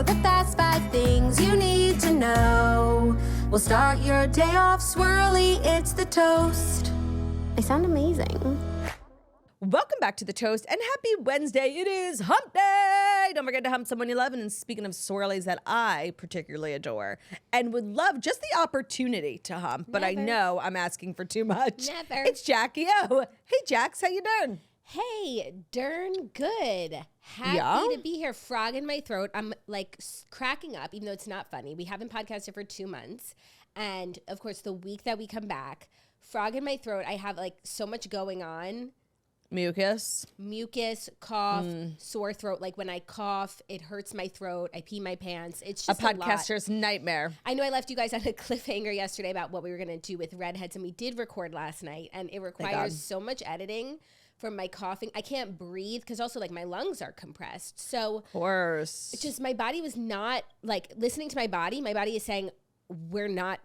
the fast 5 things you need to know. We'll start your day off swirly, it's the toast. I sound amazing. Welcome back to The Toast, and happy Wednesday. It is hump day. Don't forget to hump someone you love. And speaking of swirlies that I particularly adore and would love just the opportunity to hump, but I know I'm asking for too much. Never. It's Jackie O. Hey, Jax, how you doing? Hey, darn good. Happy to be here. Frog in my throat. I'm like cracking up, even though it's not funny. We haven't podcasted for 2 months. And of course, the week that we come back, frog in my throat. I have like so much going on. Mucus, cough, sore throat. Like when I cough, it hurts my throat. I pee my pants. It's just a podcaster's nightmare. I know I left you guys on a cliffhanger yesterday about what we were going to do with redheads, and we did record last night, and it requires so much editing from my coughing. I can't breathe because also like my lungs are compressed. So of course, it's just my body was not like listening to my body. My body is saying we're not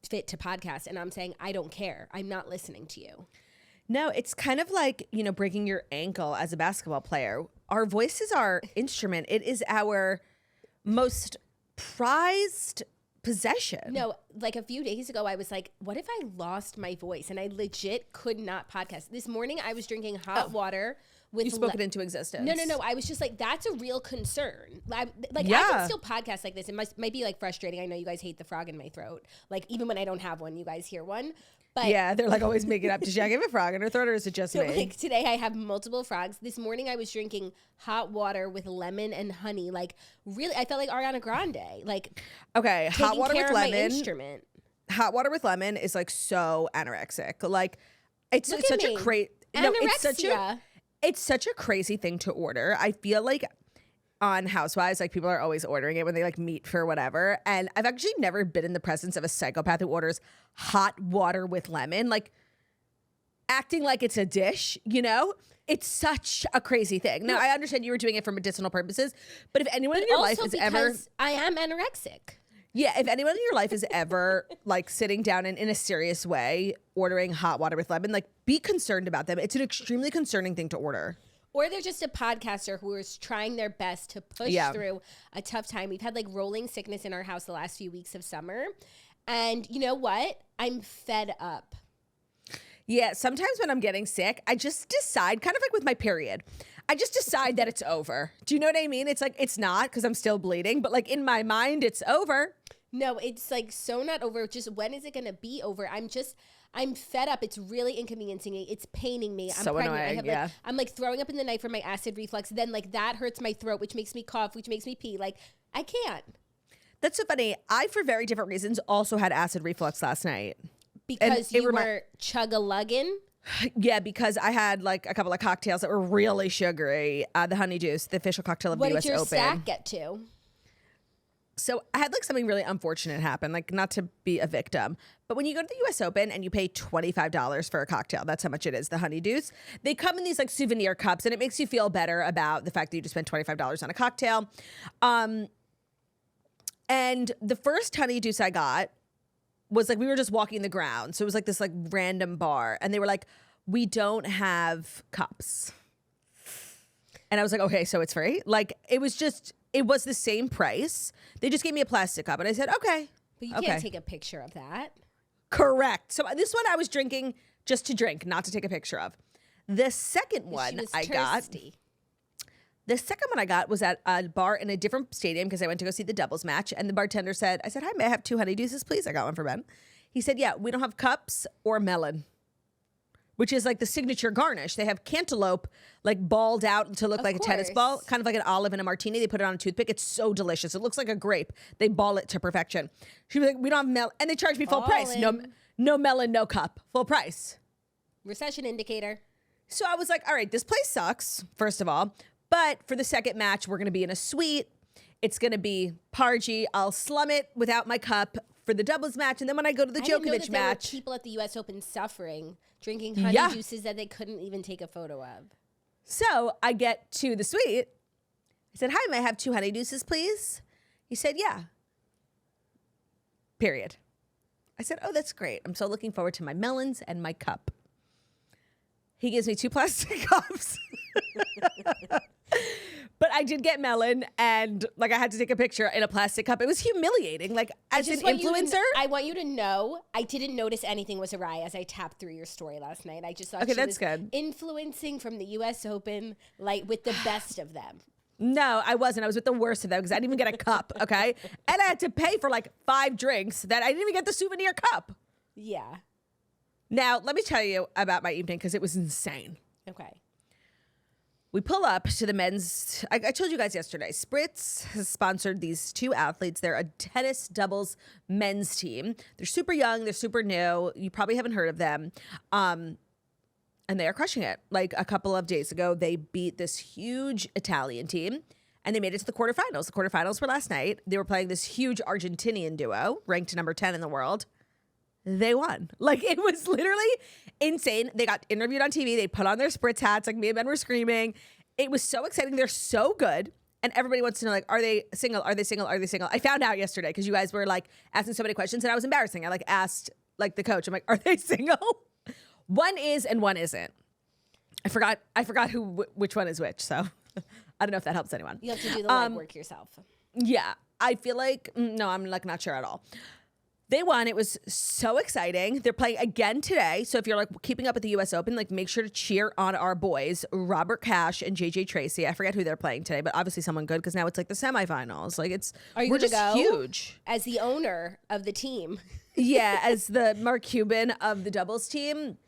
fit to podcast, and I'm saying I don't care. I'm not listening to you. No, it's kind of like, you know, breaking your ankle as a basketball player. Our voice is our instrument. It is our most prized possession. No, like a few days ago, I was like, what if I lost my voice? And I legit could not podcast. This morning, I was drinking hot water. You spoke it into existence. No. I was just like, that's a real concern. I can still podcast like this. It might be like frustrating. I know you guys hate the frog in my throat. Like even when I don't have one, you guys hear one. But yeah, they're like always making up. Does Jackie have a frog in her throat, or is it just me? Like today, I have multiple frogs. This morning, I was drinking hot water with lemon and honey. Like really, I felt like Ariana Grande. Like okay, hot water with lemon. My instrument. Hot water with lemon is like so anorexic. Like it's such a crazy. No, it's such a crazy thing to order. I feel like on Housewives, like people are always ordering it when they like meet for whatever. And I've actually never been in the presence of a psychopath who orders hot water with lemon, like acting like it's a dish, you know? It's such a crazy thing. Now, I understand you were doing it for medicinal purposes, but if anyone in your life is ever... I am anorexic. Yeah, if anyone in your life is ever like sitting down and in a serious way ordering hot water with lemon, like be concerned about them. It's an extremely concerning thing to order. Or they're just a podcaster who is trying their best to push through a tough time. We've had like rolling sickness in our house the last few weeks of summer. And you know what? I'm fed up. Yeah, sometimes when I'm getting sick, I just decide, kind of like with my period, I just decide that it's over. Do you know what I mean? It's like, it's not because I'm still bleeding, but like in my mind, it's over. No, it's like so not over. Just when is it going to be over? I'm fed up. It's really inconveniencing me. It's paining me. I'm so pregnant. Annoying, I'm like throwing up in the night from my acid reflux. Then like that hurts my throat, which makes me cough, which makes me pee. Like I can't. That's so funny. I, for very different reasons, also had acid reflux last night. Because you were chug-a-lugging? Yeah, because I had like a couple of cocktails that were really sugary. The honeydew, the official cocktail of the US Open. What did your sack get to? So I had like something really unfortunate happen, like not to be a victim, but when you go to the US Open and you pay $25 for a cocktail, that's how much it is, the honeydews. They come in these like souvenir cups and it makes you feel better about the fact that you just spent $25 on a cocktail. And the first honeydew I got was like, we were just walking the ground. So it was like this like random bar and they were like, we don't have cups. And I was like, okay, so it's free. Like it was the same price. They just gave me a plastic cup and I said, okay. But you can't take a picture of that. Correct. So this one I was drinking just to drink, not to take a picture of. The second one I got was at a bar in a different stadium because I went to go see the doubles match. And the bartender said, I said, hi, may I have 2 honeydews, please? I got one for Ben. He said, yeah, we don't have cups or melon, which is like the signature garnish. They have cantaloupe like balled out to look like a tennis ball, kind of like an olive in a martini. They put it on a toothpick. It's so delicious. It looks like a grape. They ball it to perfection. She was like, we don't have melon. And they charged me full price. No melon, no cup. Full price. Recession indicator. So I was like, all right, this place sucks, first of all. But for the second match, we're going to be in a suite. It's going to be pargy. I'll slum it without my cup for the doubles match. And then when I go to the Djokovic match. There were people at the US Open suffering, drinking honey juices that they couldn't even take a photo of. So I get to the suite. I said, hi, may I have 2 honey juices, please? He said, yeah. Period. I said, oh, that's great. I'm so looking forward to my melons and my cup. He gives me 2 plastic cups. But I did get melon, and like I had to take a picture in a plastic cup. It was humiliating. Like as an influencer, I want you to know I didn't notice anything was awry as I tapped through your story last night. I just thought she was good. Influencing from the U.S. Open, like with the best of them. No, I wasn't. I was with the worst of them because I didn't even get a cup. Okay, and I had to pay for like 5 drinks that I didn't even get the souvenir cup. Yeah. Now let me tell you about my evening because it was insane. Okay. We pull up to the men's. I told you guys yesterday, Spritz has sponsored these 2 athletes. They're a tennis doubles men's team. They're super young. They're super new. You probably haven't heard of them. And they are crushing it. Like a couple of days ago, they beat this huge Italian team and they made it to the quarterfinals. The quarterfinals were last night. They were playing this huge Argentinian duo, ranked number 10 in the world. They won. Like, it was literally insane. They got interviewed on TV. They put on their Spritz hats. Like, me and Ben were screaming. It was so exciting. They're so good. And everybody wants to know, like, are they single? Are they single? Are they single? I found out yesterday because you guys were, like, asking so many questions, and I was embarrassing. I, like, asked, like, the coach. I'm like, are they single? One is and one isn't. I forgot which one is which, so I don't know if that helps anyone. You have to do the legwork yourself. Yeah. I feel like, no, I'm, like, not sure at all. They won. It was so exciting. They're playing again today. So if you're like keeping up with the U.S. Open, like make sure to cheer on our boys, Robert Cash and JJ Tracy. I forget who they're playing today, but obviously someone good because now it's like the semifinals. Like we're just go huge. As the owner of the team. Yeah, as the Mark Cuban of the doubles team.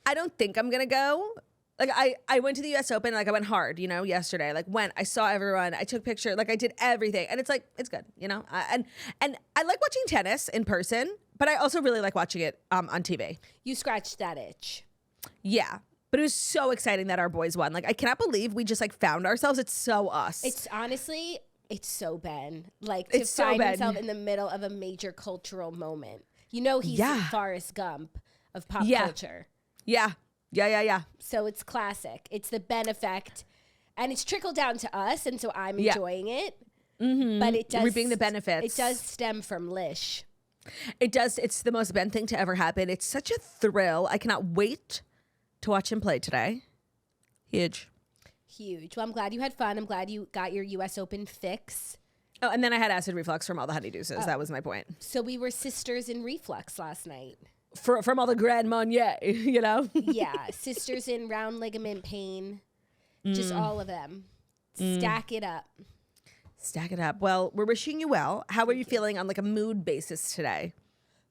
I don't think I'm going to go. Like I went to the U.S. Open, like I went hard, yesterday. Like I saw everyone, I took pictures, like I did everything, and it's like it's good, and I like watching tennis in person, but I also really like watching it on TV. You scratched that itch. Yeah, but it was so exciting that our boys won. Like I cannot believe we just like found ourselves. It's so us. It's honestly, it's so Ben. Like to find himself in the middle of a major cultural moment. He's Forrest Gump of pop culture. Yeah. Yeah. So it's classic. It's the Ben effect. And it's trickled down to us, and so I'm enjoying it. Mm-hmm. But it does... reaping the benefits. It does stem from Lish. It does. It's the most Ben thing to ever happen. It's such a thrill. I cannot wait to watch him play today. Huge. Well, I'm glad you had fun. I'm glad you got your U.S. Open fix. Oh, and then I had acid reflux from all the honeydeuces. Oh. That was my point. So we were sisters in reflux last night. From all the Grand Marnier, Yeah, sisters in round ligament pain. Just all of them. Stack it up. Well, we're wishing you well. How are you feeling on like a mood basis today?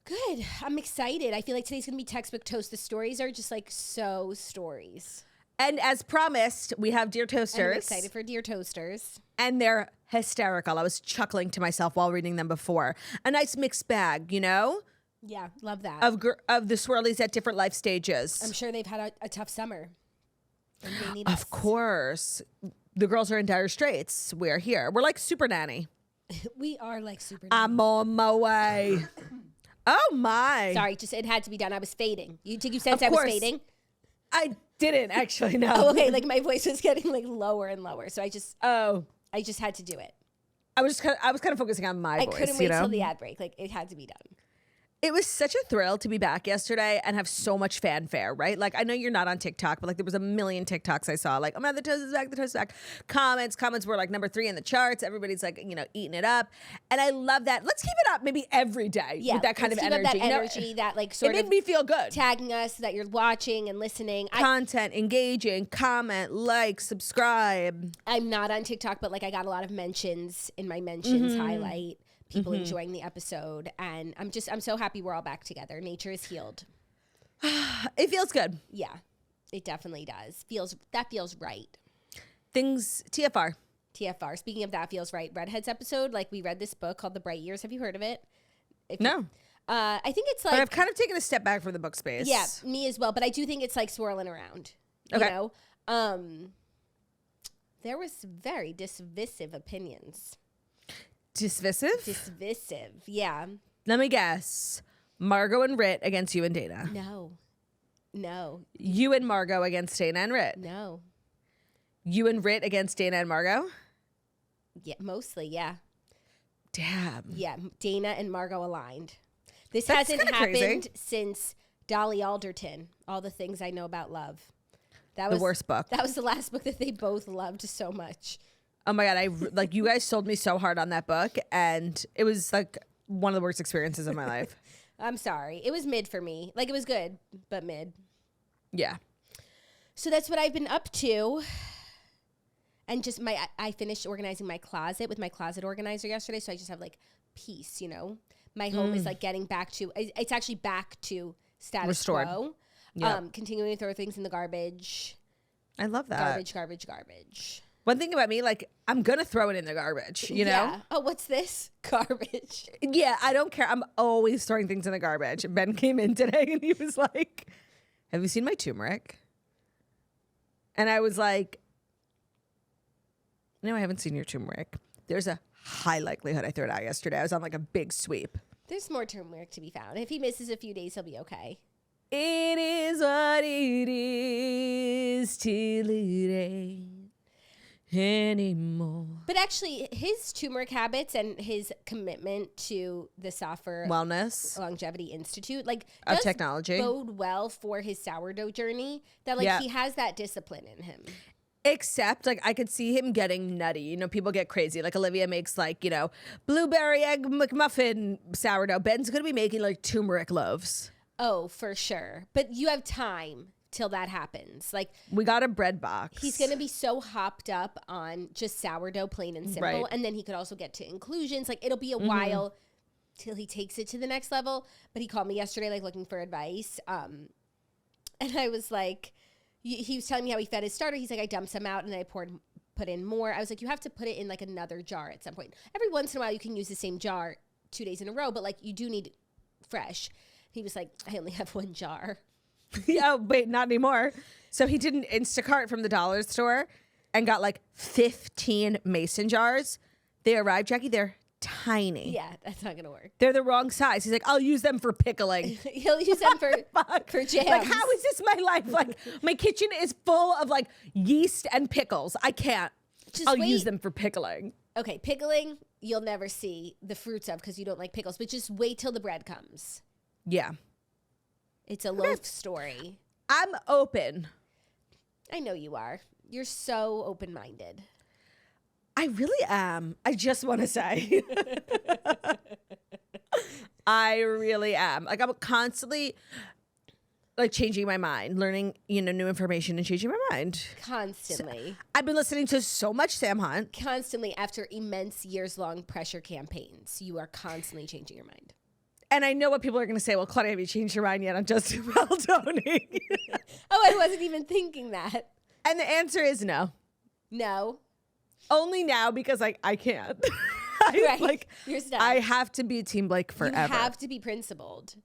Good. I'm excited. I feel like today's going to be textbook toast. The stories are just like so stories. And as promised, we have Dear Toasters. I'm excited for Dear Toasters. And they're hysterical. I was chuckling to myself while reading them before. A nice mixed bag, Yeah, love that. Of the swirlies at different life stages. I'm sure they've had a tough summer. And they need of course. The girls are in dire straits. We're here. We're like Super Nanny. We are like Super Nanny. I'm on my way. Oh, my. Sorry, it had to be done. I was fading. Did you sense I was fading? I didn't actually, no. Oh, okay. Like my voice was getting like lower and lower. So I just had to do it. I was kind of focusing on my voice. I couldn't wait till the ad break. Like it had to be done. It was such a thrill to be back yesterday and have so much fanfare, right? Like, I know you're not on TikTok, but like there was a million TikToks I saw. Like, oh man, the toast is back. Comments were like number 3 in the charts. Everybody's like, eating it up. And I love that. Let's keep it up maybe every day with that kind of energy. That energy, that like sort of. It made me feel good. Tagging us so that you're watching and listening. Content, engaging, comment, like, subscribe. I'm not on TikTok, but like I got a lot of mentions in my mentions highlight. People enjoying the episode, and I'm so happy we're all back together. Nature is healed. It feels good. Yeah, it definitely does. That feels right. Things TFR. Speaking of that feels right, Redheads episode. Like we read this book called The Bright Years. Have you heard of it? No. I think it's like. But I've kind of taken a step back from the book space. Yeah, me as well. But I do think it's like swirling around. Okay. There was very divisive opinions. Dismissive, yeah. Let me guess. Margot and Rit against you and Dana. No. You and Margot against Dana and Rit. No. You and Rit against Dana and Margot? Yeah, mostly, yeah. Damn. Yeah, Dana and Margot aligned. This hasn't happened since Dolly Alderton, All the Things I Know About Love. That was the worst book. That was the last book that they both loved so much. Oh my God. You guys sold me so hard on that book, and it was like one of the worst experiences of my life. I'm sorry. It was mid for me. Like, it was good, but mid. Yeah. So that's what I've been up to. And just I finished organizing my closet with my closet organizer yesterday. So I just have like peace, you know. My home is like getting back to, it's actually back to status Restored. quo. Yep. Continuing to throw things in the garbage. I love that. Garbage. One thing about me, like, I'm going to throw it in the garbage, you know? Yeah. Oh, what's this? Garbage. Yeah, I don't care. I'm always throwing things in the garbage. Ben came in today and he was like, have you seen my turmeric? And I was like, no, I haven't seen your turmeric. There's a high likelihood I threw it out yesterday. I was on like a big sweep. There's more turmeric to be found. If he misses a few days, he'll be okay. It is what it is till it ain't anymore. But actually, his turmeric habits and his commitment to the Saffir Wellness. Longevity Institute, like, Of does technology. bode well for his sourdough journey. That like he has that discipline in him. Except, like, I could see him getting nutty. You know, people get crazy. Like, Olivia makes, like, you know, blueberry egg McMuffin sourdough. Ben's going to be making, like, turmeric loaves. Oh, for sure. But you have time till that happens. Like, We got a bread box. he's going to be so hopped up on just sourdough, plain and simple. Right. And then he could also get to inclusions. Like, it'll be a while till he takes it to the next level. But he called me yesterday, like, looking for advice. And I was like, he was telling me how he fed his starter. He's like, I dumped some out and I put in more. I was like, you have to put it in like another jar at some point. Every once in a while you can use the same jar 2 days in a row, but like you do need fresh. He was like, I only have one jar. Yeah, wait, not anymore. So he did an Instacart from the dollar store and got like 15 mason jars. They arrived, Jackie, they're tiny. Yeah, that's not going to work. They're the wrong size. He's like, I'll use them for pickling. He'll use them for jams. Like, how is this my life? Like, my kitchen is full of like yeast and pickles. I can't. I'll use them for pickling. Okay, pickling, you'll never see the fruits of because you don't like pickles, but just wait till the bread comes. Yeah. It's a loaf story. I'm open. I know you are. You're so open-minded. I really am. I just want to say. I really am. Like, I'm constantly like changing my mind, learning, you know, new information and changing my mind. Constantly. I've been listening to so much Sam Hunt. Constantly, after immense years-long pressure campaigns, you are constantly changing your mind. And I know what people are going to say. Well, Claudia, have you changed your mind yet on Justin Baldoni? Oh, I wasn't even thinking that. And the answer is no. No. Only now because like I can't. Right. Like, you're stuck. I have to be Team Blake forever. You have to be principled.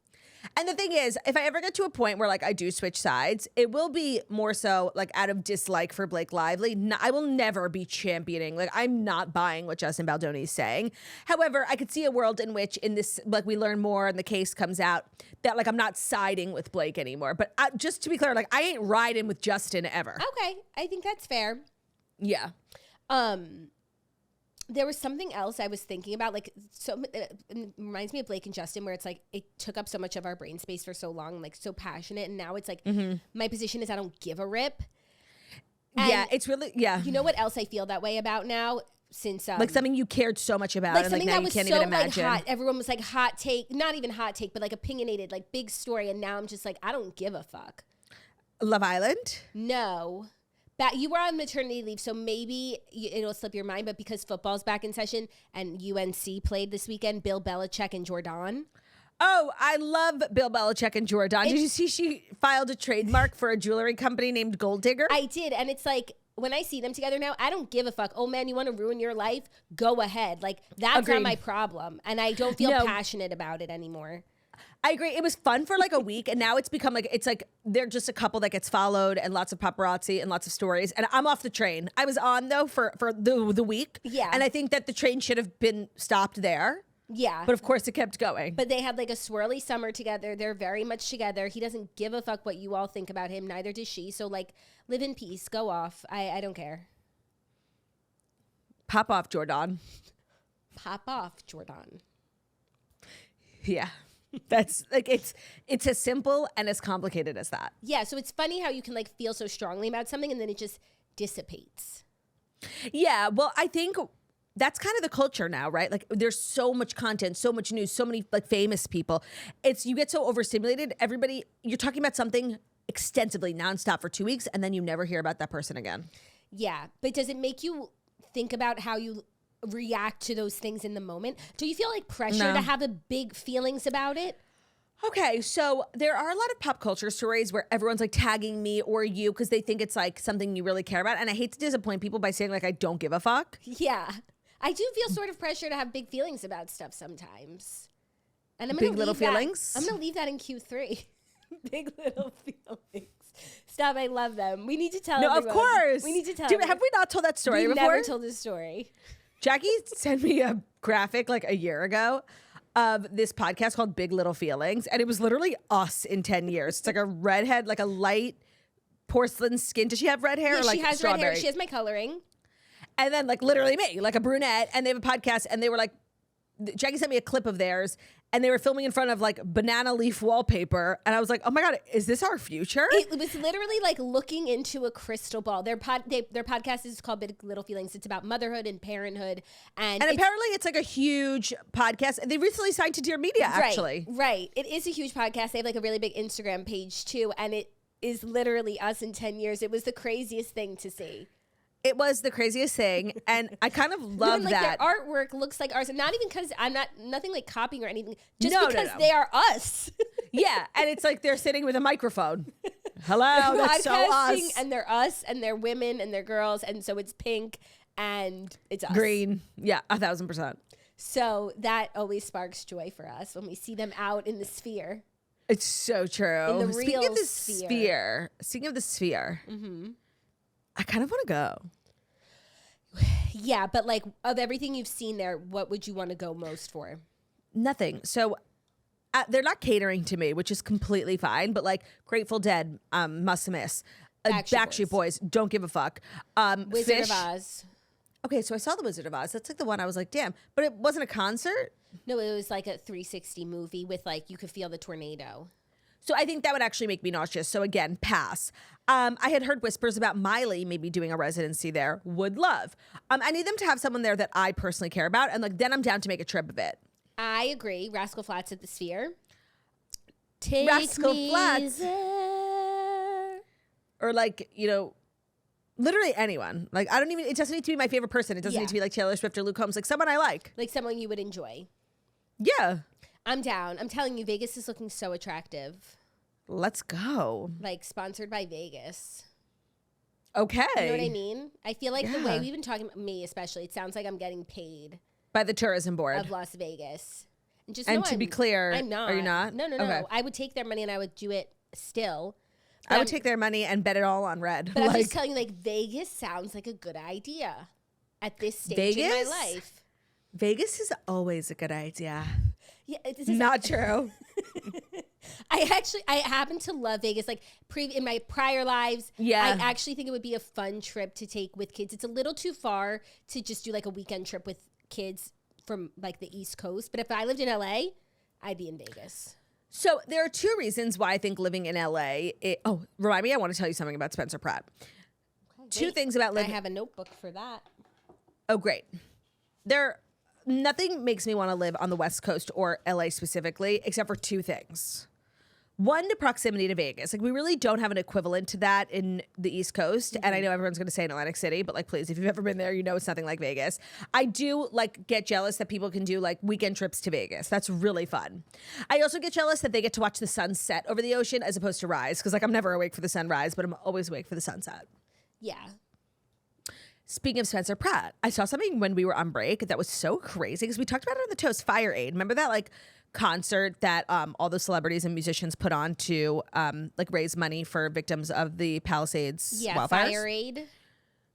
And the thing is, if I ever get to a point where like I do switch sides, it will be more so like out of dislike for Blake Lively. I will never be championing. Like, I'm not buying what Justin Baldoni is saying. However, I could see a world in which in this, like, we learn more and the case comes out that like I'm not siding with Blake anymore. But just to be clear, like, I ain't riding with Justin ever. Okay, I think that's fair. Yeah. There was something else I was thinking about, like, so it reminds me of Blake and Justin, where it's like it took up so much of our brain space for so long, like so passionate, and now it's like my position is I don't give a rip. And yeah, it's really You know what else I feel that way about now? Since like something you cared so much about, like and like something now that you was can't so even imagine. like hot. Everyone was like hot take, not even hot take, but like opinionated, like big story, and now I'm just like I don't give a fuck. Love Island. No. You were on maternity leave, so maybe it'll slip your mind. But because football's back in session and UNC played this weekend, Bill Belichick and Jordan. Oh, I love Bill Belichick and Jordan. Did you see she filed a trademark for a jewelry company named Gold Digger? I did, and it's like when I see them together now, I don't give a fuck. Oh man, you want to ruin your life? Go ahead. Like that's Agreed. not my problem, and I don't feel passionate about it anymore. I agree. It was fun for like a week, and now it's become like it's like they're just a couple that gets followed and lots of paparazzi and lots of stories. And I'm off the train. I was on though for the week. Yeah. And I think that the train should have been stopped there. Yeah. But of course it kept going. But they had like a swirly summer together. They're very much together. He doesn't give a fuck what you all think about him. Neither does she. So like live in peace. Go off. I don't care. Pop off, Jordan. Pop off, Jordan. Yeah. That's like it's as simple and as complicated as that. Yeah, so it's funny how you can like feel so strongly about something and then it just dissipates. Yeah, well, I think that's kind of the culture now, right? Like there's so much content, so much news, so many like famous people. You get so overstimulated. Everybody, you're talking about something extensively nonstop for 2 weeks and then you never hear about that person again. Yeah, but does it make you think about how you react to those things in the moment? Do you feel like pressure to have a big feelings about it? Okay, so there are a lot of pop culture stories where everyone's like tagging me or you because they think it's like something you really care about. And I hate to disappoint people by saying like I don't give a fuck. Yeah. I do feel sort of pressure to have big feelings about stuff sometimes. And I'm Big little feelings? I'm going to leave that in Q3. Big little feelings. Stop, I love them. We need to tell everyone. Of course. We need to tell Have we not told that story before? Never told this story. Jackie sent me a graphic like a year ago of this podcast called Big Little Feelings. And it was literally us in 10 years. It's like a redhead, like a light porcelain skin. Does she have red hair? Yeah, or like she has strawberry? red hair. She has my coloring. And then like literally me, like a brunette. And they have a podcast and they were like, Jackie sent me a clip of theirs and they were filming in front of like banana leaf wallpaper. And I was like, oh my God, is this our future? It was literally like looking into a crystal ball. Their podcast is called Big Little Feelings. It's about motherhood and parenthood. And apparently it's like a huge podcast. They recently signed to Dear Media, actually. Right. It is a huge podcast. They have like a really big Instagram page too. And it is literally us in 10 years. It was the craziest thing to see. It was the craziest thing, and I kind of love that. Their artwork looks like ours, and not even because I'm nothing like copying or anything, just because they are us. Yeah, and it's like they're sitting with a microphone. Hello, that's so us. And they're us, and they're women, and they're girls, and so it's pink, and it's us. Green. Yeah, 1,000%. So that always sparks joy for us when we see them out in the sphere. It's so true. In the Speaking real of the sphere, I kind of want to go. Yeah, but like of everything you've seen there, what would you want to go most for? Nothing. So they're not catering to me, which is completely fine. But like Grateful Dead, must miss. Backstreet Boys, don't give a fuck. Wizard Fish. of Oz. Okay, so I saw the Wizard of Oz. That's like the one I was like, damn. But it wasn't a concert. No, it was like a 360 movie with like you could feel the tornado. So I think that would actually make me nauseous. So again, pass. I had heard whispers about Miley maybe doing a residency there. Would love. I need them to have someone there that I personally care about. And like then I'm down to make a trip of it. I agree. Rascal Flatts at the Sphere. Take Rascal me Flatts. there. Or like, literally anyone. Like it doesn't need to be my favorite person. It doesn't need to be like Taylor Swift or Luke Combs. Like someone I like. Like someone you would enjoy. Yeah. I'm down. I'm telling you, Vegas is looking so attractive. Let's go. Like sponsored by Vegas. Okay. You know what I mean? I feel like the way we've been talking about me, especially, it sounds like I'm getting paid by the tourism board of Las Vegas. And to be clear, I'm not. Are you not? No. Okay. I would take their money and I would do it still. I would take their money and bet it all on red. But I'm just telling you, like, Vegas sounds like a good idea at this stage in my life. Vegas is always a good idea. Yeah, it's not true. I happen to love Vegas. Like in my prior lives, I actually think it would be a fun trip to take with kids. It's a little too far to just do like a weekend trip with kids from like the East Coast. But if I lived in LA, I'd be in Vegas. So there are two reasons why I think living in LA. Remind me, I want to tell you something about Spencer Pratt. Okay, two things about living. I have a notebook for that. Oh, great. Nothing makes me want to live on the West Coast or LA specifically, except for two things. One, the proximity to Vegas. Like we really don't have an equivalent to that in the East Coast. Mm-hmm. And I know everyone's going to say in Atlantic City, but like, please, if you've ever been there, you know it's nothing like Vegas. I do like get jealous that people can do like weekend trips to Vegas. That's really fun. I also get jealous that they get to watch the sun set over the ocean as opposed to rise. Cause like I'm never awake for the sunrise, but I'm always awake for the sunset. Yeah. Speaking of Spencer Pratt, I saw something when we were on break that was so crazy because we talked about it on the Toast, Fire Aid. Remember that like concert that all the celebrities and musicians put on to like raise money for victims of the Palisades wildfires? Fire Aid.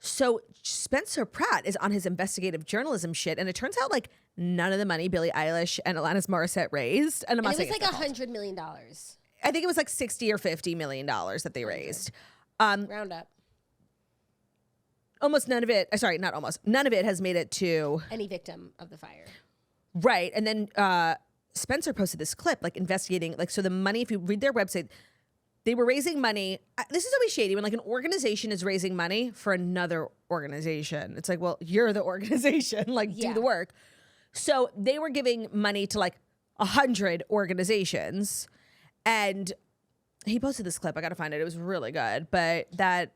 So Spencer Pratt is on his investigative journalism shit, and it turns out like none of the money Billie Eilish and Alanis Morissette raised, and I'm not saying it was like $100 million. I think it was like $60 or $50 million that they raised. Round up. Almost none of it. Sorry, not almost. None of it has made it to any victim of the fire. Right, and then Spencer posted this clip, like investigating, like, so the money, if you read their website, they were raising money. This is always shady when like an organization is raising money for another organization. It's like, well, you're the organization, like do the work. So they were giving money to like 100 organizations. And he posted this clip. I got to find it. It was really good. But that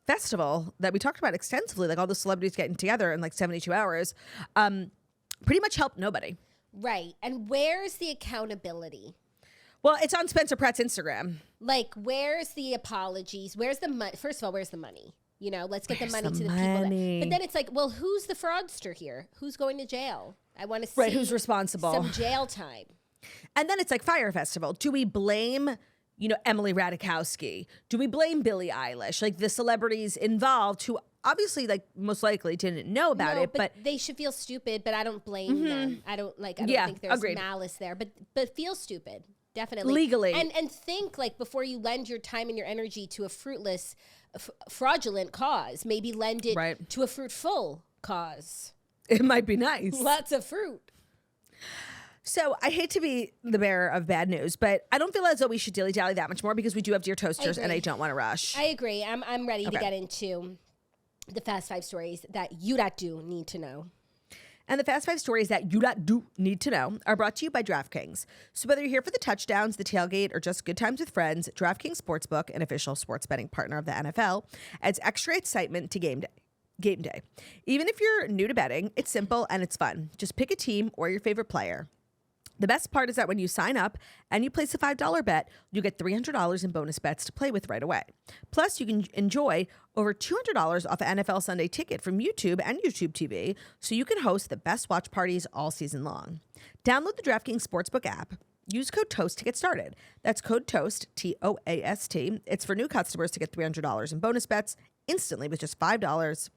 festival that we talked about extensively, like all the celebrities getting together in like 72 hours, pretty much helped nobody. Right. And where's the accountability? Well, it's on Spencer Pratt's Instagram. Like, where's the apologies? Where's the money? First of all, where's the money? You know, let's get the money to the people. But then it's like, well, who's the fraudster here? Who's going to jail? I want to see who's responsible. Some jail time. And then it's like Fyre Festival. Do we blame, you know, Emily Ratajkowski? Do we blame Billie Eilish? Like the celebrities involved who obviously, like, most likely didn't know about it, but they should feel stupid. But I don't blame them. I don't think there's agreed. malice there. But feel stupid. Definitely. Legally. And think, like, before you lend your time and your energy to a fruitless, fraudulent cause, maybe lend it to a fruitful cause. It might be nice. Lots of fruit. So I hate to be the bearer of bad news, but I don't feel as though we should dilly-dally that much more because we do have Dear Toasters and I don't want to rush. I agree. I'm ready to get into the Fast 5 stories that you do need to know. And the Fast 5 stories that you do need to know are brought to you by DraftKings. So whether you're here for the touchdowns, the tailgate, or just good times with friends, DraftKings Sportsbook, an official sports betting partner of the NFL, adds extra excitement to game day. Even if you're new to betting, it's simple and it's fun. Just pick a team or your favorite player. The best part is that when you sign up and you place a $5 bet, you get $300 in bonus bets to play with right away. Plus, you can enjoy over $200 off an NFL Sunday ticket from YouTube and YouTube TV, so you can host the best watch parties all season long. Download the DraftKings Sportsbook app. Use code TOAST to get started. That's code TOAST, T-O-A-S-T. It's for new customers to get $300 in bonus bets instantly with just $5.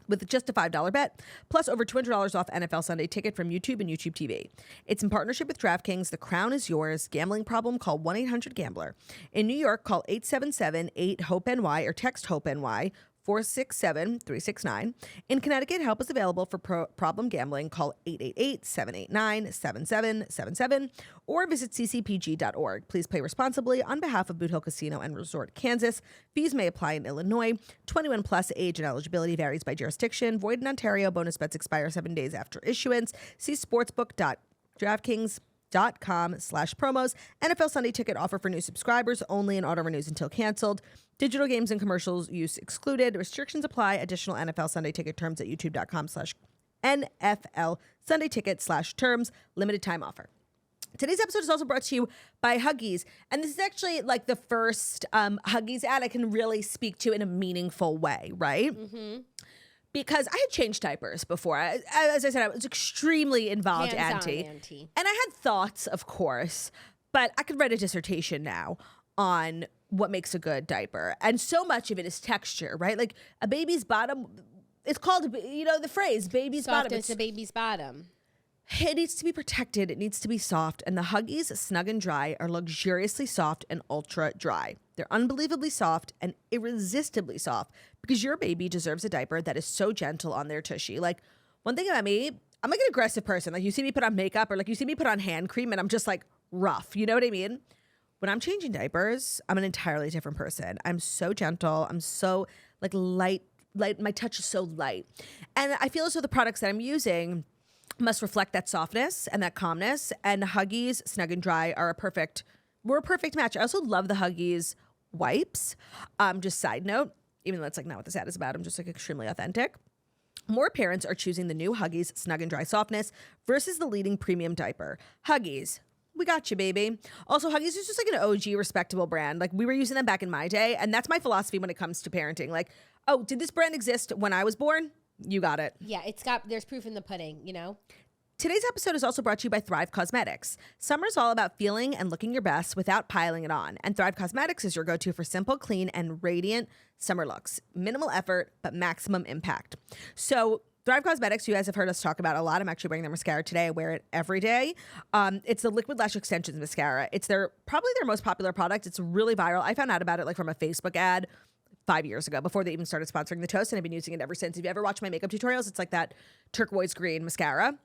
With just a $5 bet, plus over $200 off NFL Sunday ticket from YouTube and YouTube TV. It's in partnership with DraftKings. The crown is yours. Gambling problem? Call 1-800-GAMBLER. In New York, call 877-8-HOPE-NY or text HOPE-NY 467-369. In Connecticut, help is available for problem gambling. Call 888-789-7777 or visit ccpg.org. Please play responsibly on behalf of Boot Hill Casino and Resort, Kansas. Fees may apply in Illinois. 21 plus age and eligibility varies by jurisdiction. Void in Ontario. Bonus bets expire 7 days after issuance. See sportsbook.draftkings.com/promos. NFL Sunday ticket offer for new subscribers only and auto renews until canceled. Digital games and commercials use excluded. Restrictions apply. Additional NFL Sunday ticket terms at youtube.com/NFL Sunday ticket/terms. Limited time offer. Today's episode is also brought to you by Huggies. And this is actually like the first Huggies ad I can really speak to in a meaningful way, right? Mm-hmm. Because I had changed diapers before. As I said, I was extremely involved auntie. And I had thoughts, of course, but I could write a dissertation now on what makes a good diaper. And so much of it is texture, right? Like a baby's bottom, it's called, you know, the phrase, baby's bottom. It's a baby's bottom. It needs to be protected. It needs to be soft. And the Huggies Snug and Dry are luxuriously soft and ultra dry. They're unbelievably soft and irresistibly soft because your baby deserves a diaper that is so gentle on their tushy. Like, one thing about me, I'm like an aggressive person. Like, you see me put on makeup or like you see me put on hand cream and I'm just like rough. You know what I mean? When I'm changing diapers, I'm an entirely different person. I'm so gentle. I'm so like light. My touch is so light. And I feel as though the products that I'm using must reflect that softness and that calmness. And Huggies Snug and Dry are a perfect match. I also love the Huggies wipes. Just side note, even though that's like not what this ad is about, I'm just like extremely authentic. More parents are choosing the new Huggies Snug and Dry softness versus the leading premium diaper. Huggies, we got you, baby. Also, Huggies is just like an OG respectable brand. Like, we were using them back in my day, and that's my philosophy when it comes to parenting. Like, oh, did this brand exist when I was born? You got it. Yeah, there's proof in the pudding, you know? Today's episode is also brought to you by Thrive Cosmetics. Summer's all about feeling and looking your best without piling it on. And Thrive Cosmetics is your go-to for simple, clean, and radiant summer looks. Minimal effort, but maximum impact. So Thrive Cosmetics, you guys have heard us talk about a lot. I'm actually wearing their mascara today. I wear it every day. It's the Liquid Lash Extensions mascara. It's probably their most popular product. It's really viral. I found out about it like from a Facebook ad 5 years ago before they even started sponsoring the Toast, and I've been using it ever since. If you ever watch my makeup tutorials, it's like that turquoise green mascara.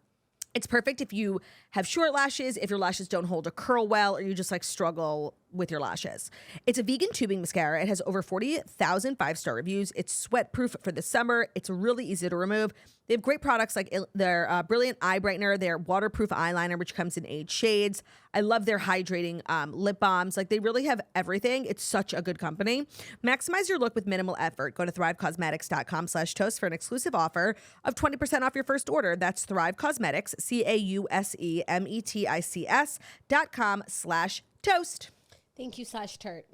It's perfect if you have short lashes, if your lashes don't hold a curl well, or you just like struggle with your lashes. It's a vegan tubing mascara. It has over 40,000 5-star reviews. It's sweat proof for the summer. It's really easy to remove. They have great products like their brilliant eye brightener, their waterproof eyeliner, which comes in 8 shades. I love their hydrating lip balms. Like they really have everything. It's such a good company. Maximize your look with minimal effort. Go to thrivecosmetics.com/toast for an exclusive offer of 20% off your first order. That's Thrive Cosmetics, CAUSEMETICS.com/toast. Thank you, /turt.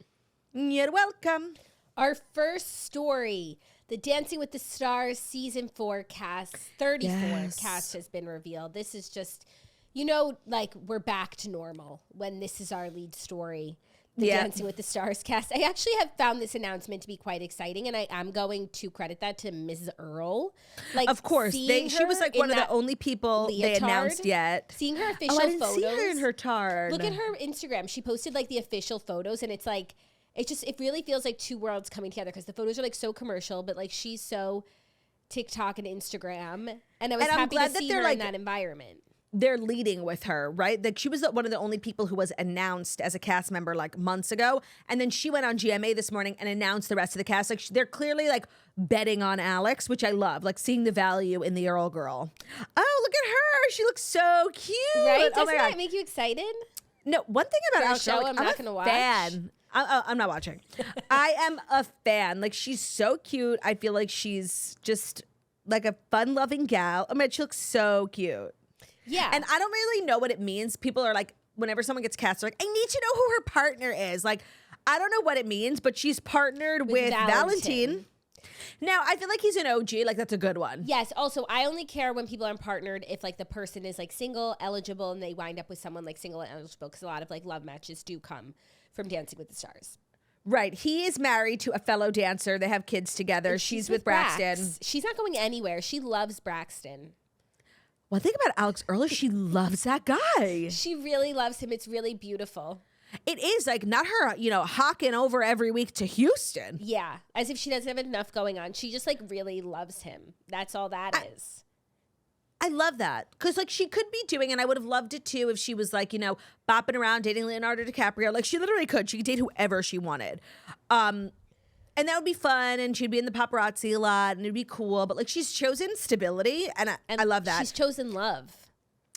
You're welcome. Our first story, the Dancing with the Stars season 4 cast, 34 cast has been revealed. This is just, like we're back to normal when this is our lead story. The Dancing with the Stars cast. I actually have found this announcement to be quite exciting, and I am going to credit that to Ms. Earl. Like, of course, she was like one of the only people they announced yet. Seeing her official I didn't photos. see her in her tard. Look at her Instagram. She posted like the official photos, and it's like it really feels like two worlds coming together because the photos are like so commercial, but like she's so TikTok and Instagram, and I was happy to see her in that environment. They're leading with her, right? Like she was one of the only people who was announced as a cast member like months ago. And then she went on GMA this morning and announced the rest of the cast. Like they're clearly like betting on Alex, which I love, like seeing the value in the Earl girl. Oh, look at her. She looks so cute. Right? Doesn't that make you excited? No, one thing about Alex, show I'm not going to watch. Fan. I'm not watching. I am a fan. Like she's so cute. I feel like she's just like a fun-loving gal. I mean, she looks so cute. Yeah. And I don't really know what it means. People are like, whenever someone gets cast, they're like, I need to know who her partner is. Like, I don't know what it means, but she's partnered with Valentine. Now, I feel like he's an OG. Like, that's a good one. Yes. Also, I only care when people are partnered if, like, the person is, like, single, eligible, and they wind up with someone, like, single and eligible, because a lot of, like, love matches do come from Dancing with the Stars. Right. He is married to a fellow dancer. They have kids together. She's with Braxton. She's not going anywhere. She loves Braxton. One thing about Alex Earl is she loves that guy. She really loves him. It's really beautiful. It is like not her, hawking over every week to Houston. Yeah. As if she doesn't have enough going on. She just like really loves him. That's all that is. I love that. Because like she could be doing, and I would have loved it too if she was like, bopping around dating Leonardo DiCaprio. Like she literally could. She could date whoever she wanted. And that would be fun, and she'd be in the paparazzi a lot, and it'd be cool. But like, she's chosen stability, and I love that. She's chosen love.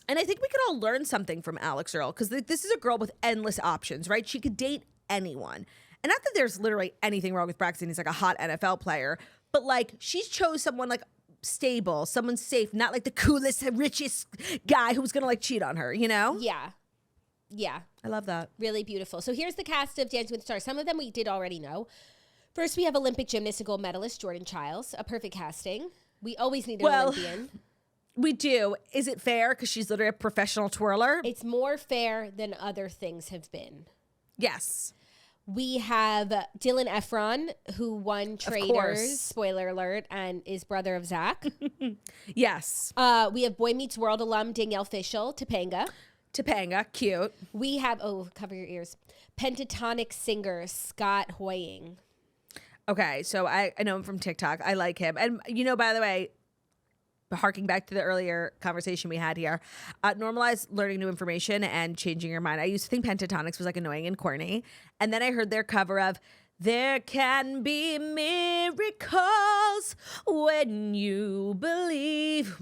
And I think we could all learn something from Alex Earl, because this is a girl with endless options, right? She could date anyone. And not that there's literally anything wrong with Braxton. He's like a hot NFL player. But like, she's chose someone like stable, someone safe, not like the coolest, richest guy who's going to like cheat on her, Yeah. Yeah. I love that. Really beautiful. So here's the cast of Dancing with the Stars. Some of them we did already know. First, we have Olympic gymnast and gold medalist Jordan Childs, a perfect casting. We always need an Olympian. We do. Is it fair? Because she's literally a professional twirler. It's more fair than other things have been. Yes. We have Dylan Efron, who won Traitors, spoiler alert, and is brother of Zach. Yes. We have Boy Meets World alum Danielle Fishel, Topanga. Cute. We have, cover your ears, pentatonic singer Scott Hoying. Okay, so I know him from TikTok. I like him. And, by the way, harking back to the earlier conversation we had here, normalize learning new information and changing your mind. I used to think pentatonics was like annoying and corny. And then I heard their cover of There Can Be Miracles When You Believe,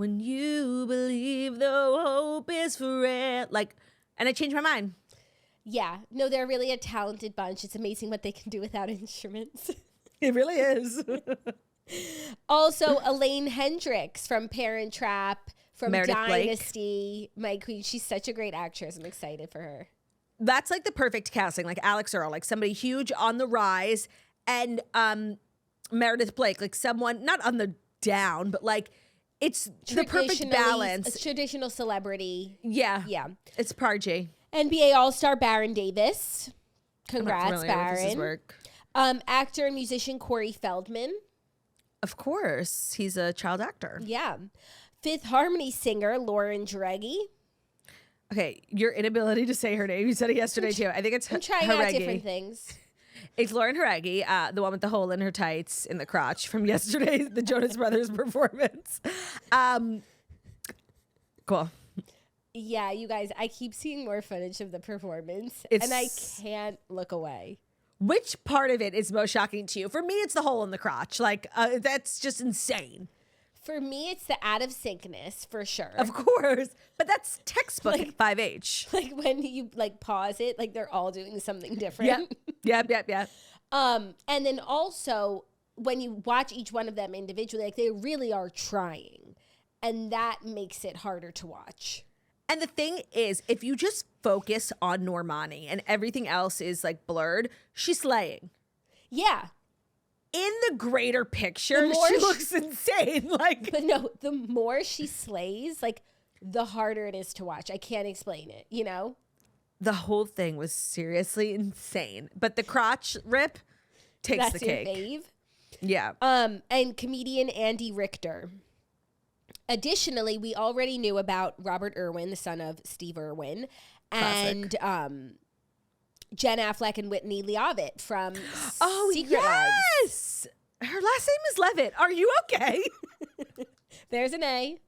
though hope is forever. And I changed my mind. Yeah. No, they're really a talented bunch. It's amazing what they can do without instruments. It really is. Also, Elaine Hendricks from Parent Trap, from Meredith Dynasty, my queen. She's such a great actress. I'm excited for her. That's like the perfect casting, like Alex Earl, like somebody huge on the rise, and Meredith Blake, like someone not on the down, but like it's the perfect balance. A traditional celebrity. Yeah. Yeah. It's Pargy. NBA All-Star Baron Davis. Congrats, Baron. With his work. Actor and musician Corey Feldman. Of course. He's a child actor. Yeah. Fifth Harmony singer Lauren Dreggy. Okay, your inability to say her name. You said it yesterday too. I think it's I'm trying out different things. It's Lauren Jareggi, the one with the hole in her tights in the crotch from yesterday, the Jonas Brothers performance. Cool. Yeah, you guys, I keep seeing more footage of the performance, It's- and I can't look away. Which part of it is most shocking to you? For me, it's the hole in the crotch. Like, that's just insane. For me, it's the out of syncness for sure. Of course. But that's textbook Like- 5H. Like when you like pause it, like they're all doing something different. Yep. And then also when you watch each one of them individually, like they really are trying, and that makes it harder to watch. And the thing is, if you just focus on Normani and everything else is like blurred, she's slaying. Yeah. In the greater picture, The more she she- looks insane. Like, But no, the more she slays, like the harder it is to watch. I can't explain it, you know? the whole thing was seriously insane. But the crotch rip takes That's the your cake. fave. Yeah. And comedian Andy Richter. Additionally, we already knew about Robert Irwin, the son of Steve Irwin, and Jen Affleck and Whitney Leavitt from Secret Lives. yes! Her last name is Levitt. Are you okay? There's an A.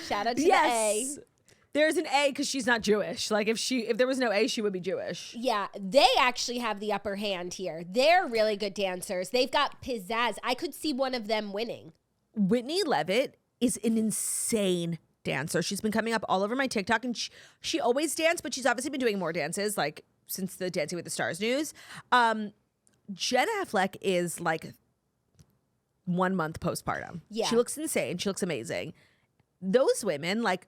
Shout out to Yes. the A. There's an A because she's not Jewish. Like if there was no A, she would be Jewish. Yeah, they actually have the upper hand here. They're really good dancers. They've got pizzazz. I could see one of them winning. Whitney Levitt is an insane dancer. She's been coming up all over my TikTok, and she always danced, but she's obviously been doing more dances like since the Dancing with the Stars news. Jen Affleck is like 1 month postpartum. Yeah. She looks insane. She looks amazing. Those women, like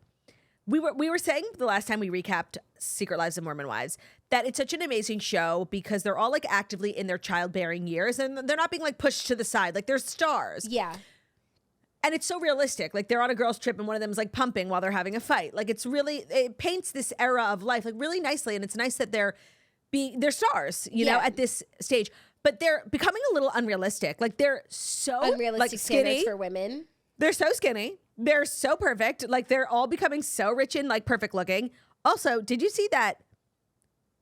we were saying the last time we recapped Secret Lives of Mormon Wives, that it's such an amazing show because they're all like actively in their childbearing years and they're not being like pushed to the side. Like they're stars. Yeah. And it's so realistic. Like they're on a girls' trip and one of them is like pumping while they're having a fight. Like it paints this era of life like really nicely. And it's nice that they're stars, you know, at this stage. But they're becoming a little unrealistic. Like they're so Unrealistic like skinny standards for women. They're so skinny. They're so perfect. Like they're all becoming so rich and like perfect looking. Also, did you see that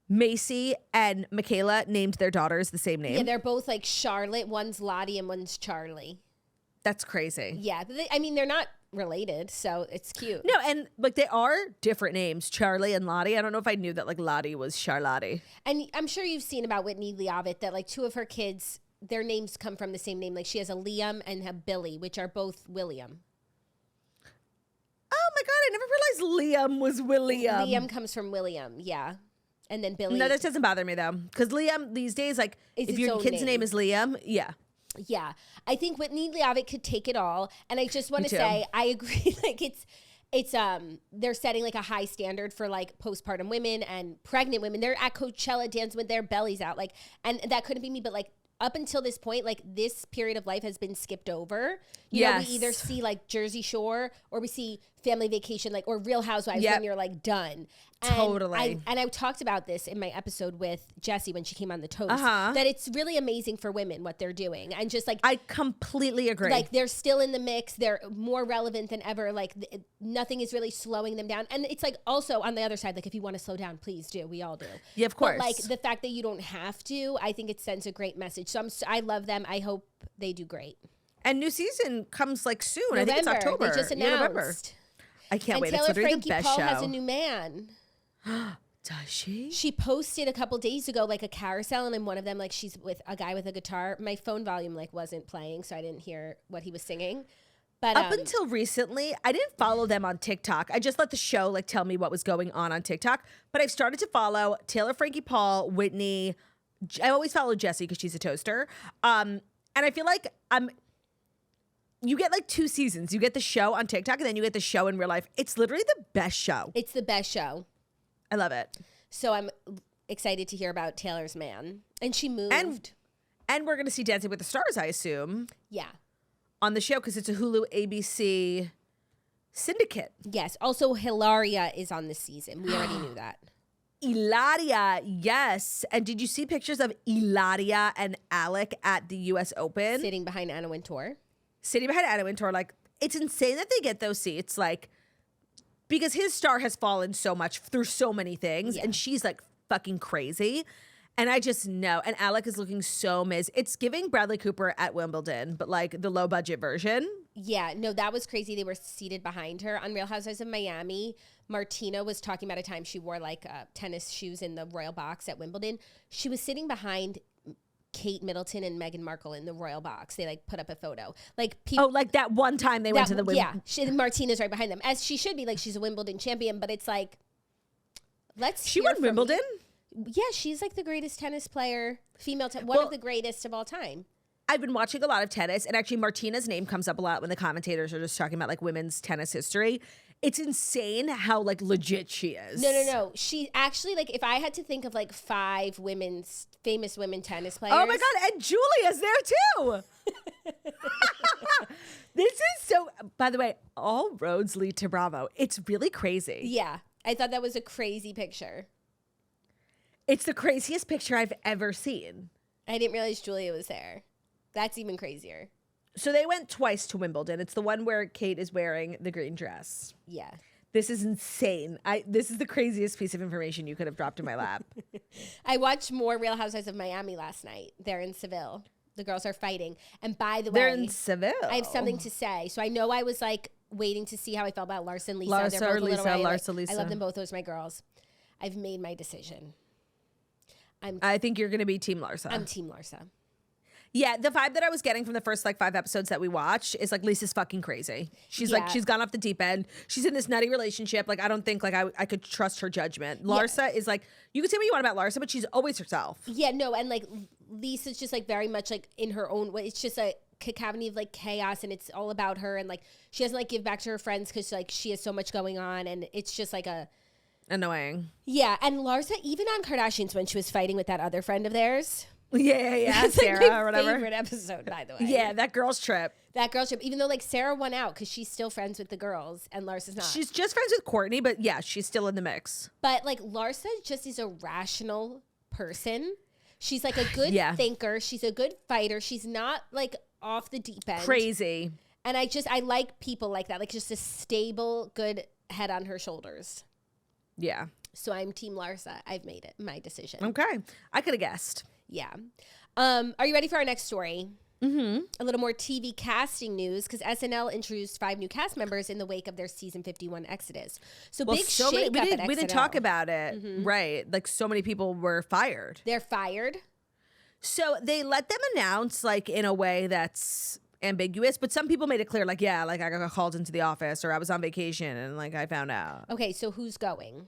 Macy and Michaela named their daughters the same name? Yeah, they're both like Charlotte. One's Lottie and one's Charlie. That's crazy. Yeah, they're not related, so it's cute. No, and like they are different names, Charlie and Lottie. I don't know if I knew that like Lottie was Charlotte. And I'm sure you've seen about Whitney Leavitt that like two of her kids, their names come from the same name. Like she has a Liam and a Billy, which are both William. Oh my God, I never realized Liam was William. Liam comes from William, yeah. And then Billy. No, that doesn't bother me though. Because Liam these days, like Is if its your own kid's name. name is Liam, yeah. Yeah. I think Whitney Leavitt could take it all. And I just want Me to too. say, I agree. Like it's they're setting like a high standard for like postpartum women and pregnant women. They're at Coachella dancing with their bellies out. Like, and that couldn't be me, but like up until this point, like this period of life has been skipped over. You know, we Yes. either see like Jersey Shore or we see Family Vacation, like, or Real Housewives Yep. when you're like done. And Totally. I talked about this in my episode with Jessie when she came on the Toast, Uh-huh. that it's really amazing for women what they're doing. And just like, I completely agree. like they're still in the mix. They're more relevant than ever. Like nothing is really slowing them down. And it's like also on the other side, like if you want to slow down, please do. We all do. Yeah, of course. But like the fact that you don't have to, I think it sends a great message. So I love them. I hope they do great. and new season comes like soon. I think it's October. They just Yeah, November. announced. I can't And wait. It's Taylor literally Frankie the best Paul show. has a new man. Does she? She posted a couple days ago like a carousel, and in one of them, like she's with a guy with a guitar. My phone volume like wasn't playing, so I didn't hear what he was singing. But Up until recently, I didn't follow them on TikTok. I just let the show like tell me what was going on TikTok. But I've started to follow Taylor, Frankie Paul, Whitney. I always follow Jessie because she's a toaster. And I feel like you get like 2 seasons. You get the show on TikTok and then you get the show in real life. It's literally the best show. it's the best show. I love it. So I'm excited to hear about Taylor's man. And she moved. And we're going to see Dancing with the Stars, I assume, Yeah. on the show because it's a Hulu ABC syndicate. Yes. Also, Hilaria is on this season. We already knew that. Ilaria, yes. And did you see pictures of Ilaria and Alec at the US Open? Sitting behind Anna Wintour. Sitting behind Anna Wintour. Like, it's insane that they get those seats. Like, because his star has fallen so much through so many things. Yeah. And she's like fucking crazy. And I just know. And Alec is looking so It's giving Bradley Cooper at Wimbledon, but like the low budget version. Yeah, no, that was crazy. They were seated behind her. On Real Housewives of Miami, Martina was talking about a time she wore like tennis shoes in the royal box at Wimbledon. She was sitting behind Kate Middleton and Meghan Markle in the royal box. They like put up a photo. Like people, like that one time they went to the Wimbledon. Yeah, Martina's right behind them, as she should be. Like she's a Wimbledon champion, but it's like, She won Wimbledon? Yeah, she's like the greatest tennis player, one of the greatest of all time. I've been watching a lot of tennis, and actually Martina's name comes up a lot when the commentators are just talking about like women's tennis history. It's insane how like legit she is. No. She actually, like, if I had to think of like 5 famous women tennis players. Oh my God, and Julia's there too. This is so, by the way, all roads lead to Bravo. It's really crazy. Yeah, I thought that was a crazy picture. It's the craziest picture I've ever seen. I didn't realize Julia was there. That's even crazier. So they went twice to Wimbledon. It's the one where Kate is wearing the green dress. Yeah. This is insane. This is the craziest piece of information you could have dropped in my lap. I watched more Real Housewives of Miami last night. They're in Seville. The girls are fighting. And by the way, they're in Seville. I have something to say. So I know I was like waiting to see how I felt about Larsa and Lisa. Larsa They're both or Lisa, Larsa, Lisa. I love them both. Those are my girls. I've made my decision. I think you're going to be Team Larsa. I'm Team Larsa. Yeah, the vibe that I was getting from the first like 5 episodes that we watched is like Lisa's fucking crazy. She's like, she's gone off the deep end. She's in this nutty relationship. Like, I don't think like I could trust her judgment. Larsa is like, you can say what you want about Larsa, but she's always herself. Yeah, no, and like Lisa's just like very much like in her own way. It's just a cacophony of like chaos, and it's all about her, and like she doesn't like give back to her friends because like she has so much going on, and it's just like annoying. Yeah, and Larsa, even on Kardashians when she was fighting with that other friend of theirs. Yeah, That's Sarah like my or whatever. favorite episode, by the way. Yeah, that girl's trip. Even though like Sarah won out because she's still friends with the girls and Larsa's not. She's just friends with Courtney, but yeah, she's still in the mix. But like Larsa just is a rational person. She's like a good thinker. She's a good fighter. She's not like off the deep end. Crazy. And I like people like that, like just a stable, good head on her shoulders. Yeah. So I'm Team Larsa. I've made it my decision. Okay. I could have guessed. Yeah. Are you ready for our next story? Mm-hmm. A little more TV casting news because SNL introduced 5 new cast members in the wake of their season 51 exodus. So big shake up at SNL. We didn't talk about it. Mm-hmm. Right. Like so many people were fired. They're fired. So they let them announce like in a way that's ambiguous, but some people made it clear like, yeah, like I got called into the office or I was on vacation and like I found out. Okay. So who's going?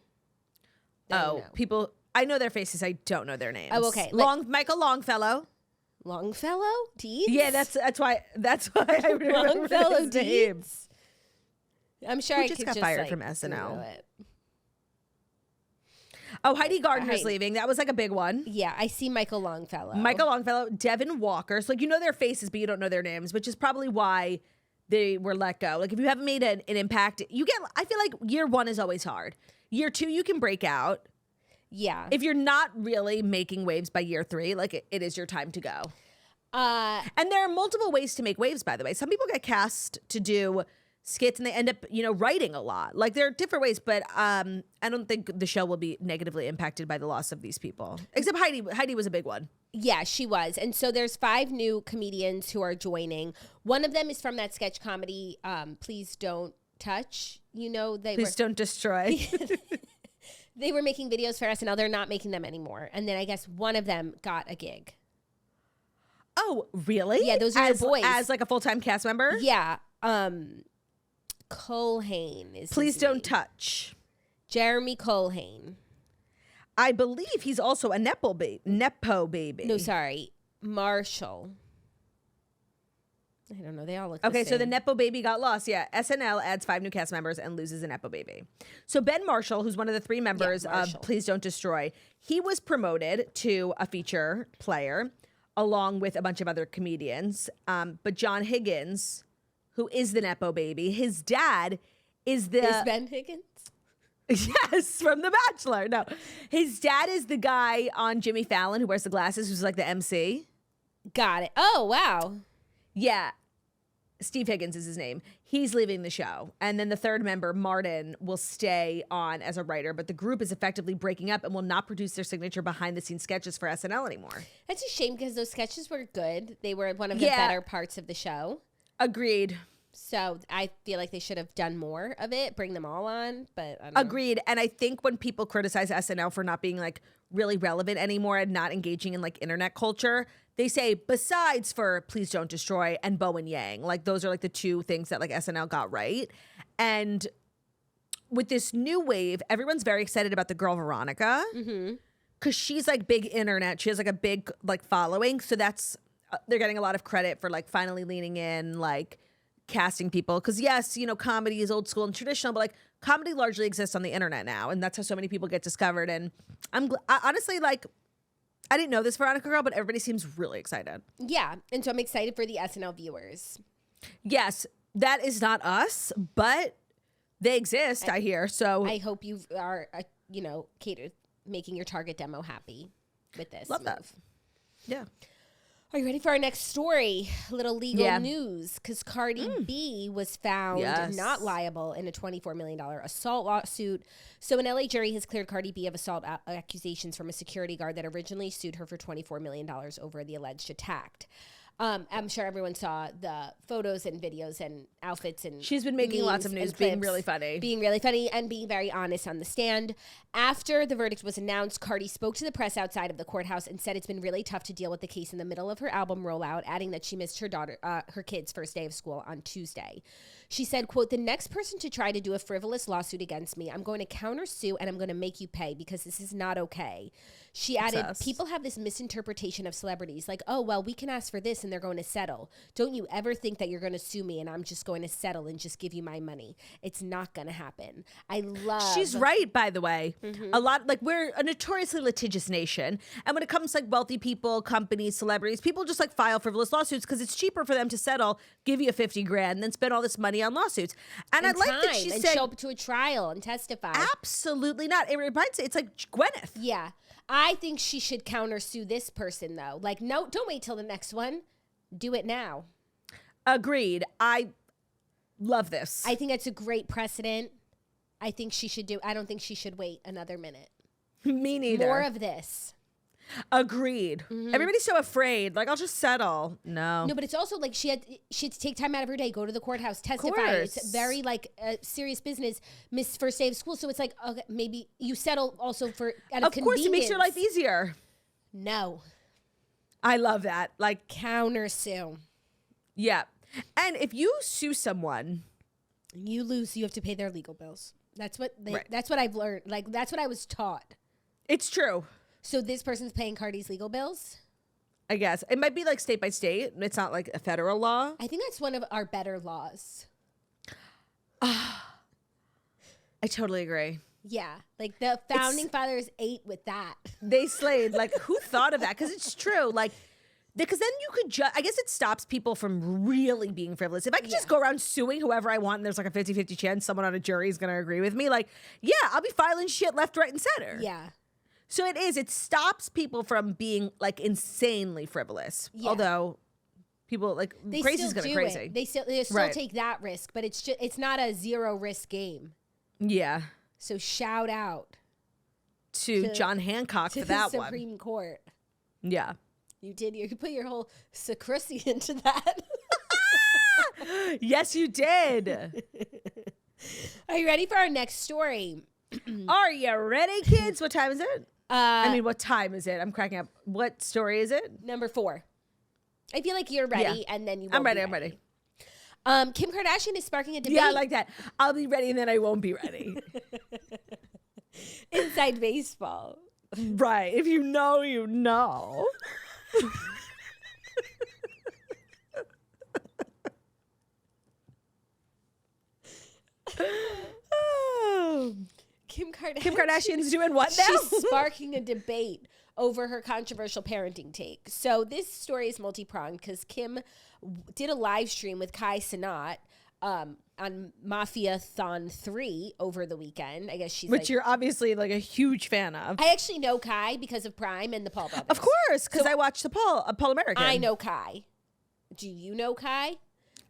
People. I know their faces. I don't know their names. Oh, okay. Michael Longfellow. Longfellow? Deeds? Yeah, that's why I remember Longfellow his name. Deeds. I'm sure Who I just could got just fired like, from SNL. Google it. Oh, Heidi Gardner's leaving. That was like a big one. Yeah, I see Michael Longfellow. Devin Walker. So like you know their faces, but you don't know their names, which is probably why they were let go. Like if you haven't made an impact, I feel like year 1 is always hard. Year 2, you can break out. Yeah. If you're not really making waves by year 3, like it is your time to go. And there are multiple ways to make waves, by the way. Some people get cast to do skits and they end up, writing a lot. Like there are different ways, but I don't think the show will be negatively impacted by the loss of these people. Except Heidi. Heidi was a big one. Yeah, she was. And so there's 5 new comedians who are joining. One of them is from that sketch comedy, Please Don't Touch. Please Don't Destroy. They were making videos for SNL. They're not making them anymore. And then I guess one of them got a gig. Oh, really? Yeah, those are the boys. As like a full-time cast member? Yeah. Colhane is Please his Don't name. Touch. Jeremy Colhane. I believe he's also a Nepo baby. No, sorry. Marshall. I don't know. They all look okay, the so same. the Nepo baby got lost. Yeah, SNL adds 5 new cast members and loses a Nepo baby. So Ben Marshall, who's one of the 3 members of Please Don't Destroy, he was promoted to a feature player along with a bunch of other comedians. But John Higgins, who is the Nepo baby, his dad is Is Ben Higgins? Yes, from The Bachelor. No, his dad is the guy on Jimmy Fallon who wears the glasses, who's like the MC. Got it. Oh, wow. Yeah. Steve Higgins is his name. He's leaving the show. And then the 3rd member, Martin, will stay on as a writer, but the group is effectively breaking up and will not produce their signature behind-the-scenes sketches for SNL anymore. That's a shame because those sketches were good. They were one of the better parts of the show. Agreed. So I feel like they should have done more of it, bring them all on, but I don't Agreed. And I think when people criticize SNL for not being like really relevant anymore and not engaging in like internet culture, they say besides for Please Don't Destroy and Bo and Yang, like those are like the two things that like SNL got right. And with this new wave, everyone's very excited about the girl Veronica because she's like big internet. She has like a big like following. So that's, they're getting a lot of credit for like finally leaning in, like casting people. Because yes, you know, comedy is old school and traditional, but like comedy largely exists on the internet now. And that's how so many people get discovered. And I honestly, like, I didn't know this Veronica girl, but everybody seems really excited. Yeah. And so I'm excited for the SNL viewers. Yes, that is not us, but they exist, I hear. So I hope you are, catered, making your target demo happy with this. Love that. Yeah. Are you ready for our next story? A little legal news, because Cardi B was found not liable in a $24 million assault lawsuit. So an LA jury has cleared Cardi B of assault accusations from a security guard that originally sued her for $24 million over the alleged attack. I'm sure everyone saw the photos and videos and outfits, and she's been making lots of news, being really funny and being very honest on the stand. After the verdict was announced, Cardi spoke to the press outside of the courthouse and said it's been really tough to deal with the case in the middle of her album rollout, adding that she missed her kid's first day of school on Tuesday. She said, quote, "The next person to try to do a frivolous lawsuit against me, I'm going to countersue and I'm going to make you pay because this is not okay." She added, "People have this misinterpretation of celebrities like, oh, well, we can ask for this and they're going to settle. Don't you ever think that you're going to sue me and I'm just going to settle and just give you my money. It's not going to happen." I love. She's right, by the way. A lot, like, we're a notoriously litigious nation. And when it comes to like wealthy people, companies, celebrities, people just like file frivolous lawsuits because it's cheaper for them to settle, give you $50,000, than spend all this money on lawsuits. And I like that she said, show up to a trial and testify. Absolutely not. It reminds me, it's like Gwyneth. Yeah. I think she should countersue this person, though. Like, no, don't wait till the next one. Do it now. Agreed. I love this. I think it's a great precedent. I think she should I don't think she should wait another minute. Me neither. More of this. Agreed. Everybody's so afraid. Like, I'll just settle. No, but it's also like she had to take time out of her day, go to the courthouse, testify. It's very like serious business. Miss first day of school, so it's like, okay, maybe you settle also for out of convenience. Of course, it makes your life easier. No, I love that. Like, countersue. Yeah, and if you sue someone, you lose. You have to pay their legal bills. That's what That's what I've learned. Like, that's what I was taught. It's true. So this person's paying Cardi's legal bills? I guess. It might be like state by state. It's not like a federal law. I think that's one of our better laws. I totally agree. Yeah. Like the founding fathers ate with that. They slayed. Like, who thought of that? Because it's true. Like, because then you could I guess it stops people from really being frivolous. If I could just go around suing whoever I want and there's like a 50-50 chance someone on a jury is going to agree with me, like, yeah, I'll be filing shit left, right, and center. Yeah. So it stops people from being like insanely frivolous. Yeah. Although people like crazy's gonna be crazy. They still take that risk, but it's not a zero risk game. Yeah. So shout out to John Hancock for that one. Supreme Court. Yeah. You did. You put your whole secrecy into that. Yes, you did. Are you ready for our next story? Are you ready, kids? What time is it? What time is it? I'm cracking up. What story is it? Number 4. I feel like you're ready, and then you won't I'm ready. I'm ready. Kim Kardashian is sparking a debate. Yeah, I like that. I'll be ready, and then I won't be ready. Inside baseball. Right. If you know, you know. Kim Kardashian's doing what now? She's sparking a debate over her controversial parenting take. So this story is multi-pronged because Kim did a live stream with Kai Cenat on Mafia-thon 3 over the weekend. I guess Which you're obviously like a huge fan of. I actually know Kai because of Prime and the Paul brothers. Of course, because I watched the Paul American. I know Kai. Do you know Kai?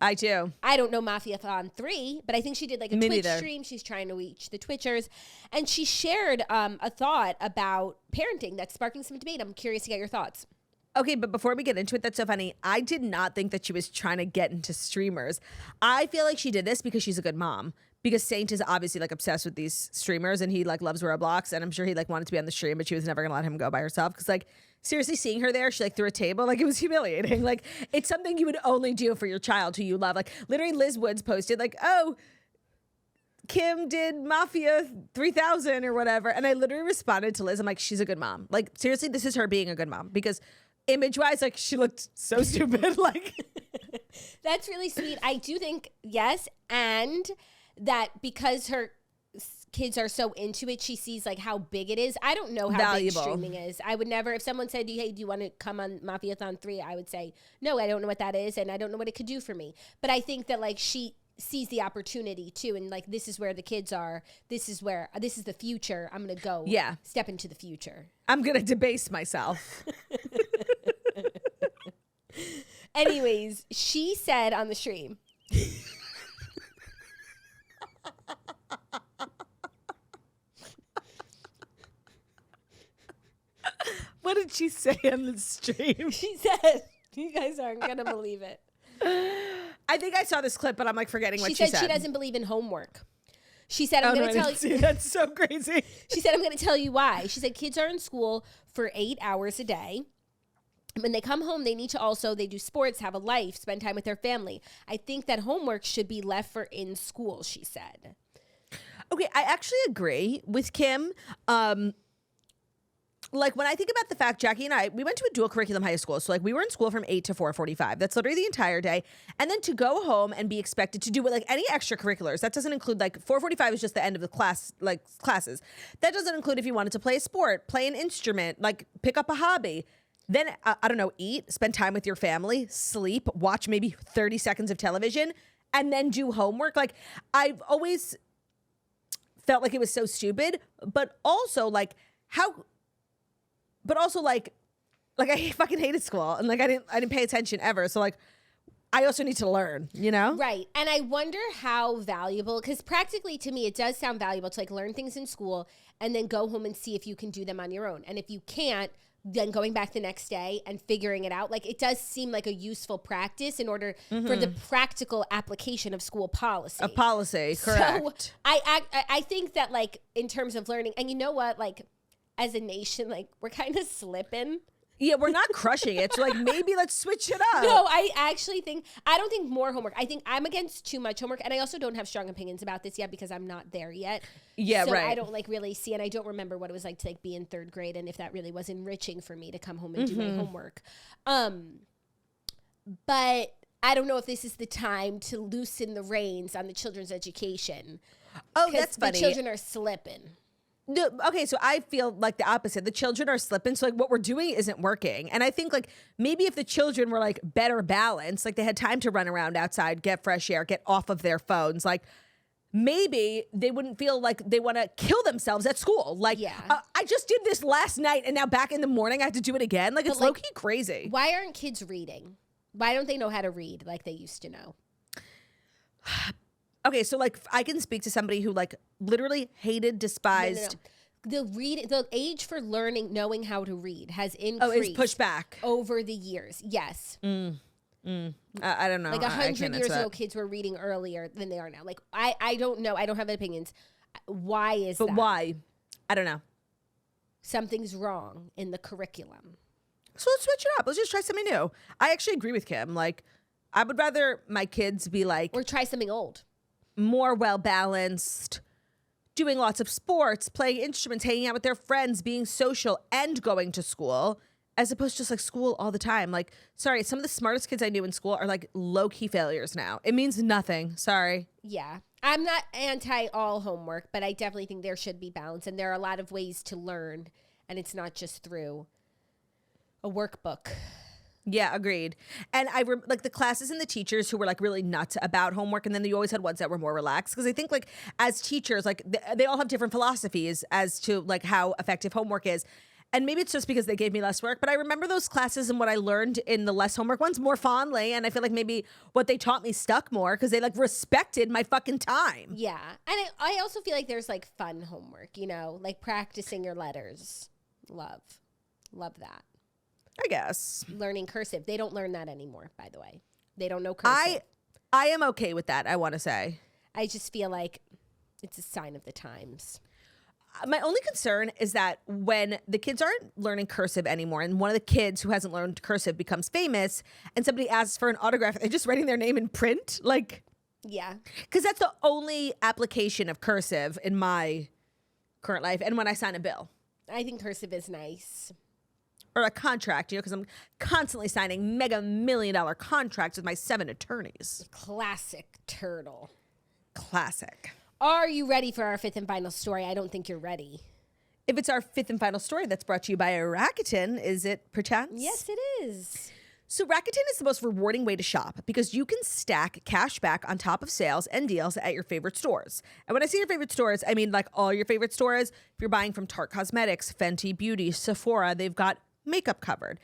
I do. I don't know Mafia-thon 3, but I think she did like a Twitch stream. She's trying to reach the Twitchers. And she shared a thought about parenting that's sparking some debate. I'm curious to get your thoughts. Okay, but before we get into it, that's so funny. I did not think that she was trying to get into streamers. I feel like she did this because she's a good mom. Because Saint is obviously like obsessed with these streamers and he like loves Roblox, and I'm sure he like wanted to be on the stream, but she was never gonna let him go by herself. Because like seriously, seeing her there, she like threw a table, like it was humiliating. Like it's something you would only do for your child who you love. Like literally, Liz Woods posted like, "Oh, Kim did Mafia 3000 or whatever," and I literally responded to Liz. I'm like, she's a good mom. Like seriously, this is her being a good mom because image-wise, like she looked so stupid. Like that's really sweet. I do think yes, and that because her kids are so into it, she sees like how big it is. I don't know how Valuable. big streaming is. I would never, if someone said, "Hey, do you want to come on Mafiathon 3?" I would say, "No, I don't know what that is, and I don't know what it could do for me." But I think that like she sees the opportunity too, and like this is where the kids are. This is the future. I'm gonna go. Yeah, step into the future. I'm gonna debase myself. Anyways, she said on the stream. What did she say on the stream? She said, you guys aren't going to believe it. I think I saw this clip, but I'm like forgetting what she said. She said she doesn't believe in homework. She said, I'm going to tell you. That's so crazy. She said, I'm going to tell you why. She said, kids are in school for 8 hours a day. When they come home, they need to also, they do sports, have a life, spend time with their family. I think that homework should be left for in school, she said. Okay, I actually agree with Kim. Like when I think about the fact, Jackie and I, we went to a dual curriculum high school. So like we were in school from 8 to 4:45. That's literally the entire day. And then to go home and be expected to do like any extracurriculars. That doesn't include like 4:45 is just the end of the class, like classes. That doesn't include if you wanted to play a sport, play an instrument, like pick up a hobby. Then, I don't know, eat, spend time with your family, sleep, watch maybe 30 seconds of television, and then do homework. Like I've always felt like it was so stupid, but also like I fucking hated school and like I didn't pay attention ever. So like I also need to learn, you know? Right. And I wonder how valuable, because practically to me, it does sound valuable to like learn things in school and then go home and see if you can do them on your own. And if you can't, then going back the next day and figuring it out. Like it does seem like a useful practice in order for the practical application of school policy. A policy, correct. So I think that like in terms of learning, and you know what, like as a nation, like we're kind of slipping. Yeah, we're not crushing it. So like maybe let's switch it up. No, I don't think more homework. I think I'm against too much homework. And I also don't have strong opinions about this yet because I'm not there yet. Yeah, so right. I don't like really see, and I don't remember what it was like to like be in third grade and if that really was enriching for me to come home and do my homework. But I don't know if this is the time to loosen the reins on the children's education. Oh, that's funny. The children are slipping. No, okay, so I feel like the opposite. The children are slipping, so like what we're doing isn't working. And I think like maybe if the children were like better balanced, like they had time to run around outside, get fresh air, get off of their phones, like maybe they wouldn't feel like they want to kill themselves at school. Like, I just did this last night and now back in the morning I have to do it again. Like, it's like, low-key crazy. Why aren't kids reading? Why don't they know how to read like they used to know? Okay, so like I can speak to somebody who like literally hated, despised. No. The age for learning, knowing how to read has increased. Oh, it's pushed back over the years. Yes. I don't know. Like 100 years ago, kids were reading earlier than they are now. Like I don't know. I don't have opinions. Why is that? But why? I don't know. Something's wrong in the curriculum. So let's switch it up. Let's just try something new. I actually agree with Kim. Like, I would rather my kids be like, or try something old. More well-balanced, doing lots of sports, playing instruments, hanging out with their friends, being social, and going to school, as opposed to just like school all the time. Like, sorry, some of the smartest kids I knew in school are like low-key failures now. It means nothing. Sorry. Yeah. I'm not anti all homework, but I definitely think there should be balance. And there are a lot of ways to learn, and it's not just through a workbook. Yeah, agreed. And like the classes and the teachers who were like really nuts about homework, and then you always had ones that were more relaxed, because I think like as teachers, like they all have different philosophies as to like how effective homework is. And maybe it's just because they gave me less work, but I remember those classes and what I learned in the less homework ones more fondly, and I feel like maybe what they taught me stuck more because they like respected my fucking time. Yeah. And I also feel like there's like fun homework, you know, like practicing your letters. Love that. I guess. learning cursive. They don't learn that anymore, by the way. They don't know cursive. I am okay with that, I want to say. I just feel like it's a sign of the times. My only concern is that when the kids aren't learning cursive anymore and one of the kids who hasn't learned cursive becomes famous and somebody asks for an autograph, they're just writing their name in print. Like, yeah. Because that's the only application of cursive in my current life. And when I sign a bill. I think cursive is nice. Or a contract, because I'm constantly signing mega $1 million contracts with my 7 attorneys. Classic turtle. Classic. Are you ready for our fifth and final story? I don't think you're ready. If it's our fifth and final story that's brought to you by Rakuten, is it perchance? Yes, it is. So Rakuten is the most rewarding way to shop because you can stack cash back on top of sales and deals at your favorite stores. And when I say your favorite stores, I mean like all your favorite stores. If you're buying from Tarte Cosmetics, Fenty Beauty, Sephora, they've got makeup covered.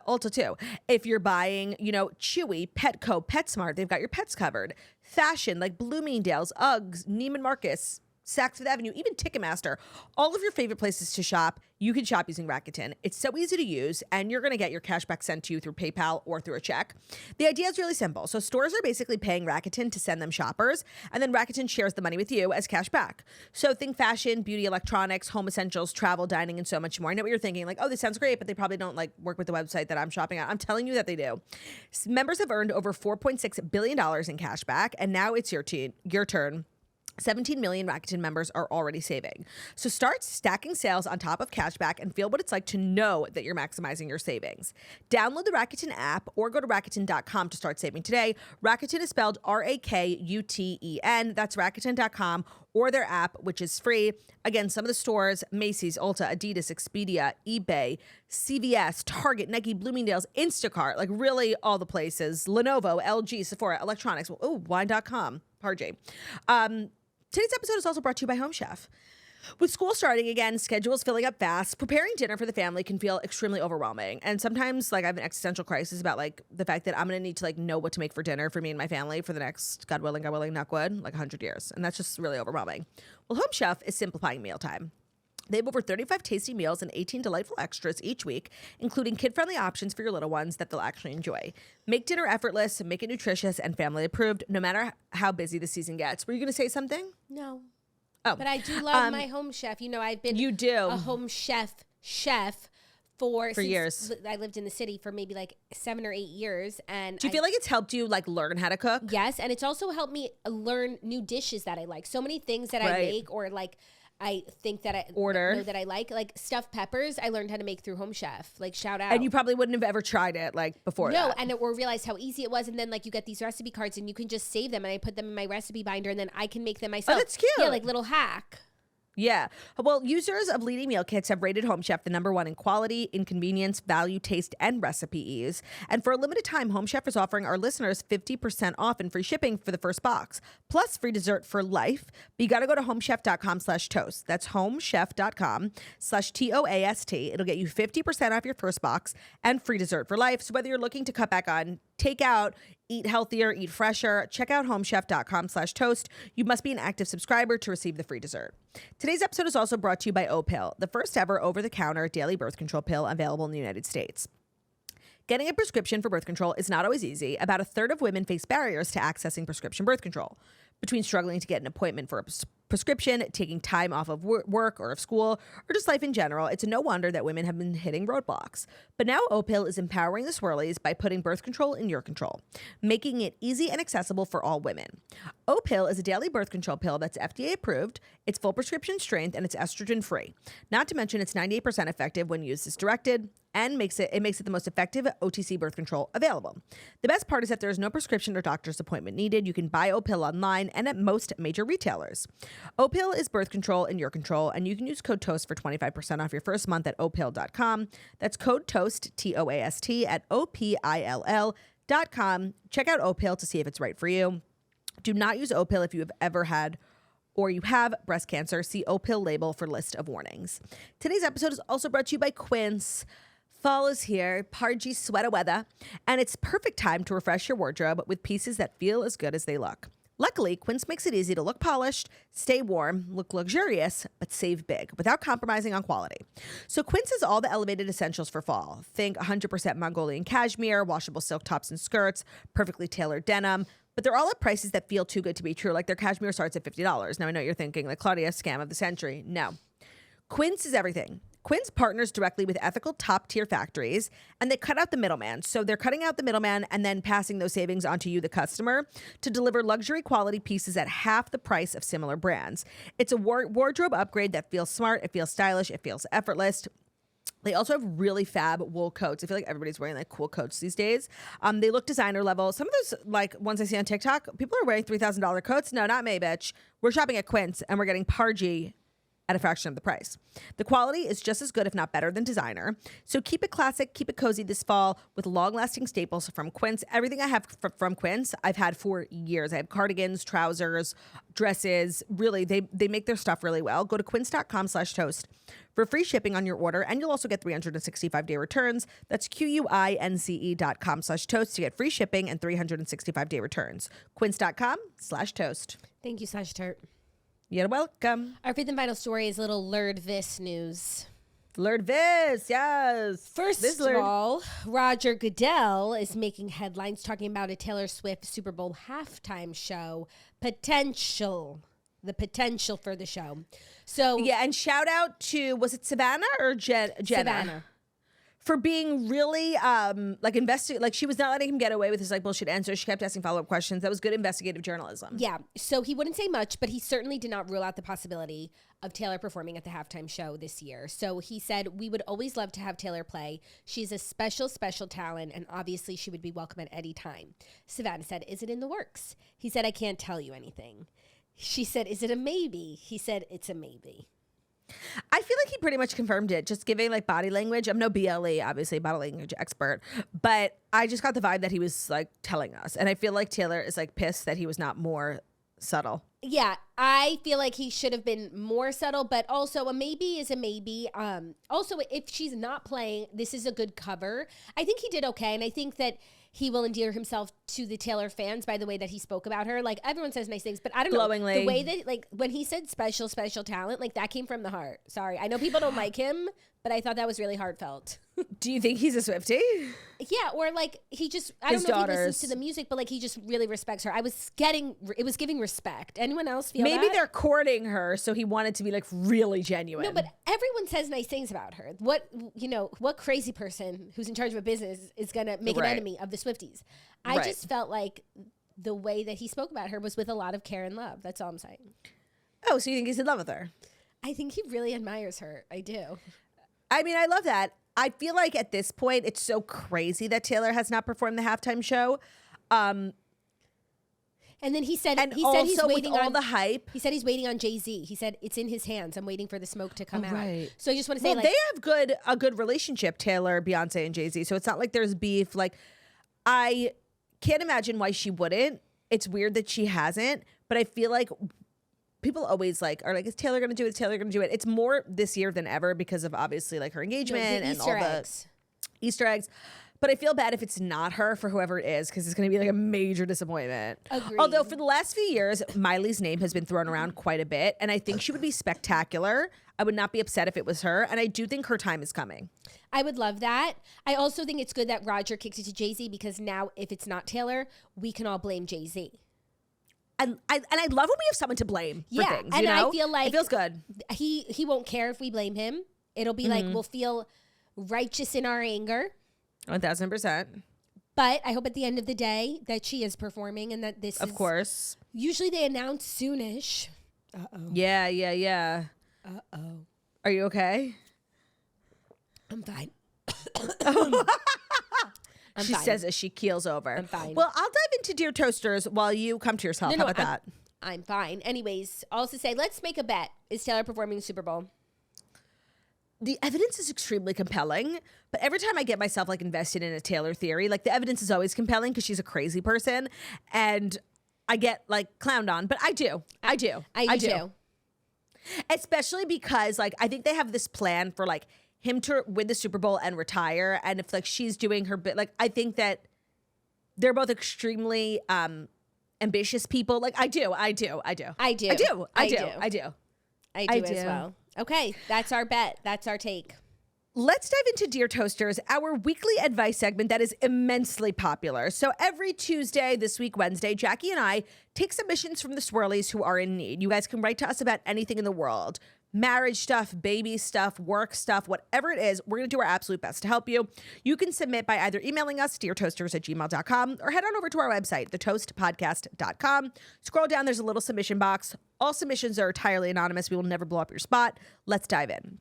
Ulta too. If you're buying, Chewy, Petco, PetSmart, they've got your pets covered. Fashion like Bloomingdale's, Uggs, Neiman Marcus, Saks Fifth Avenue, even Ticketmaster, all of your favorite places to shop, you can shop using Rakuten. It's so easy to use, and you're going to get your cash back sent to you through PayPal or through a check. The idea is really simple. So stores are basically paying Rakuten to send them shoppers, and then Rakuten shares the money with you as cash back. So think fashion, beauty, electronics, home essentials, travel, dining, and so much more. I know what you're thinking, like, oh, this sounds great, but they probably don't work with the website that I'm shopping at. I'm telling you that they do. Members have earned over $4.6 billion in cash back, and now it's your turn. 17 million Rakuten members are already saving. So start stacking sales on top of cashback and feel what it's like to know that you're maximizing your savings. Download the Rakuten app or go to Rakuten.com to start saving today. Rakuten is spelled Rakuten. That's Rakuten.com or their app, which is free. Again, some of the stores, Macy's, Ulta, Adidas, Expedia, eBay, CVS, Target, Nike, Bloomingdale's, Instacart, like really all the places. Lenovo, LG, Sephora, electronics, wine.com, Parjay. Today's episode is also brought to you by Home Chef. With school starting again, schedules filling up fast, preparing dinner for the family can feel extremely overwhelming. And sometimes I have an existential crisis about the fact that I'm going to need to know what to make for dinner for me and my family for the next, God willing, knock wood, 100 years. And that's just really overwhelming. Well, Home Chef is simplifying mealtime. They have over 35 tasty meals and 18 delightful extras each week, including kid-friendly options for your little ones that they'll actually enjoy. Make dinner effortless, make it nutritious, and family-approved, no matter how busy the season gets. Were you going to say something? No. Oh. But I do love my Home Chef. I've been a Home Chef for years. I lived in the city for maybe 7 or 8 years. And do you feel like it's helped you learn how to cook? Yes, and it's also helped me learn new dishes that I like. So many things that I make or I think that I know that I like stuffed peppers. I learned how to make through Home Chef. Shout out. And you probably wouldn't have ever tried it before. No, that. or realized how easy it was. And then you get these recipe cards and you can just save them. And I put them in my recipe binder and then I can make them myself. Oh, that's cute. Yeah, little hack. Yeah. Well, users of leading meal kits have rated Home Chef the #1 in quality, inconvenience, value, taste, and recipe ease. And for a limited time, Home Chef is offering our listeners 50% off and free shipping for the first box, plus free dessert for life. But you got to go to homechef.com/toast. That's homechef.com/TOAST. It'll get you 50% off your first box and free dessert for life. So whether you're looking to cut back on takeout, eat healthier, eat fresher, check out homechef.com/toast. You must be an active subscriber to receive the free dessert. Today's episode is also brought to you by O-Pill, the first ever over-the-counter daily birth control pill available in the United States. Getting a prescription for birth control is not always easy. About a third of women face barriers to accessing prescription birth control. Between struggling to get an appointment for a prescription, taking time off of work or of school, or just life in general, it's no wonder that women have been hitting roadblocks. But now O-Pill is empowering the swirlies by putting birth control in your control, making it easy and accessible for all women. O-Pill is a daily birth control pill that's FDA approved, it's full prescription strength, and it's estrogen free. Not to mention it's 98% effective when used as directed, and makes it the most effective OTC birth control available. The best part is that there is no prescription or doctor's appointment needed. You can buy O-Pill online and at most major retailers. O-Pill is birth control in your control, and you can use code TOAST for 25% off your first month at opill.com. That's code TOAST, TOAST, at OPILL.com. Check out O-Pill to see if it's right for you. Do not use O-Pill if you have ever had or you have breast cancer. See O-Pill label for list of warnings. Today's episode is also brought to you by Quince. Fall is here, Parjay sweater weather, and it's perfect time to refresh your wardrobe with pieces that feel as good as they look. Luckily, Quince makes it easy to look polished, stay warm, look luxurious, but save big without compromising on quality. So Quince has all the elevated essentials for fall. Think 100% Mongolian cashmere, washable silk tops and skirts, perfectly tailored denim, but they're all at prices that feel too good to be true. Like their cashmere starts at $50. Now I know you're thinking, like, Claudia, scam of the century. No. Quince is everything. Quince partners directly with ethical top-tier factories, and they cut out the middleman. So they're cutting out the middleman and then passing those savings onto you, the customer, to deliver luxury quality pieces at half the price of similar brands. It's a wardrobe upgrade that feels smart, it feels stylish, it feels effortless. They also have really fab wool coats. I feel like everybody's wearing like cool coats these days. They look designer level. Some of those like ones I see on TikTok, people are wearing $3,000 coats. No, not me, bitch. We're shopping at Quince and we're getting Pargy at a fraction of the price. The quality is just as good, if not better, than designer. So keep it classic, keep it cozy this fall with long-lasting staples from Quince. Everything I have from Quince, I've had for years. I have cardigans, trousers, dresses. Really, they make their stuff really well. Go to quince.com/toast for free shipping on your order, and you'll also get 365-day returns. That's QUINCE.com/toast to get free shipping and 365-day returns. Quince.com/toast. Thank you, /turt. You're welcome. Our fifth and final story is a little Lurd Vis news. Lurd Vis, yes. First of all, Roger Goodell is making headlines talking about a Taylor Swift Super Bowl halftime show potential. The potential for the show. So yeah, and shout out to, was it Savannah or Jenna? Savannah. For being really like she was not letting him get away with his like bullshit answers. She kept asking follow-up questions. That was good investigative journalism. Yeah. So he wouldn't say much, but he certainly did not rule out the possibility of Taylor performing at the halftime show this year. So he said, "We would always love to have Taylor play. She's a special, special talent, and obviously she would be welcome at any time." Savannah said, "Is it in the works?" He said, "I can't tell you anything." She said, "Is it a maybe?" He said, "It's a maybe." I feel like he pretty much confirmed it, just giving like body language. I'm no BLE, obviously, body language expert, but I just got the vibe that he was like telling us. And I feel like Taylor is like pissed that he was not more subtle. Yeah, I feel like he should have been more subtle, but also a maybe is a maybe. Also, if she's not playing, this is a good cover. I think he did okay, and I think that he will endear himself to the Taylor fans by the way that he spoke about her. Like, everyone says nice things, but I don't know. The way that, like, when he said special, special talent, like, that came from the heart. Sorry. I know people don't like him, but I thought that was really heartfelt. Do you think he's a Swiftie? Yeah, or like he just, I don't know if he listens to the music, but like he just really respects her. It was giving respect. Anyone else feel Maybe that? they're courting her, so he wanted to be like really genuine. No, but everyone says nice things about her. What crazy person who's in charge of a business is going to make an enemy of the Swifties? I just felt like the way that he spoke about her was with a lot of care and love. That's all I'm saying. Oh, so you think he's in love with her? I think he really admires her. I do. I mean, I love that. I feel like at this point, it's so crazy that Taylor has not performed the halftime show. And then he said he's waiting with all on the hype. He said he's waiting on Jay-Z. He said it's in his hands. I'm waiting for the smoke to come out. Right. So I just want to say, they have a good relationship, Taylor, Beyonce, and Jay-Z. So it's not like there's beef. Like, I can't imagine why she wouldn't. It's weird that she hasn't, but I feel like people always are like, is Taylor going to do it? Is Taylor going to do it? It's more this year than ever because of obviously like her engagement and all the Easter eggs. But I feel bad if it's not her for whoever it is because it's going to be like a major disappointment. Agreed. Although for the last few years, Miley's name has been thrown around quite a bit. And I think she would be spectacular. I would not be upset if it was her. And I do think her time is coming. I would love that. I also think it's good that Roger kicks it to Jay-Z because now if it's not Taylor, we can all blame Jay-Z. And I love when we have someone to blame for things. And you know? I feel like it feels good. He won't care if we blame him. It'll be like we'll feel righteous in our anger. 1,000%. But I hope at the end of the day that she is performing and that this of course. Usually they announce soonish. Uh-oh. Yeah. Uh-oh. Are you okay? I'm fine. She says as she keels over. I'm fine. Well, I'll dive into Dear Toasters while you come to yourself. How about that? I'm fine. Anyways, also say, let's make a bet. Is Taylor performing Super Bowl? The evidence is extremely compelling, but every time I get myself like invested in a Taylor theory, like the evidence is always compelling because she's a crazy person and I get like clowned on, but I do. I do. Especially because like I think they have this plan for like him to win the Super Bowl and retire. And if like she's doing her bit, like I think that they're both extremely ambitious people. Like I do as well. Okay, that's our bet. That's our take. Let's dive into Dear Toasters, our weekly advice segment that is immensely popular. So every Tuesday, this week, Wednesday, Jackie and I take submissions from the swirlies who are in need. You guys can write to us about anything in the world. Marriage stuff, baby stuff, work stuff, whatever it is, we're going to do our absolute best to help you. You can submit by either emailing us, deartoasters@gmail.com, or head on over to our website, thetoastpodcast.com. Scroll down, there's a little submission box. All submissions are entirely anonymous. We will never blow up your spot. Let's dive in.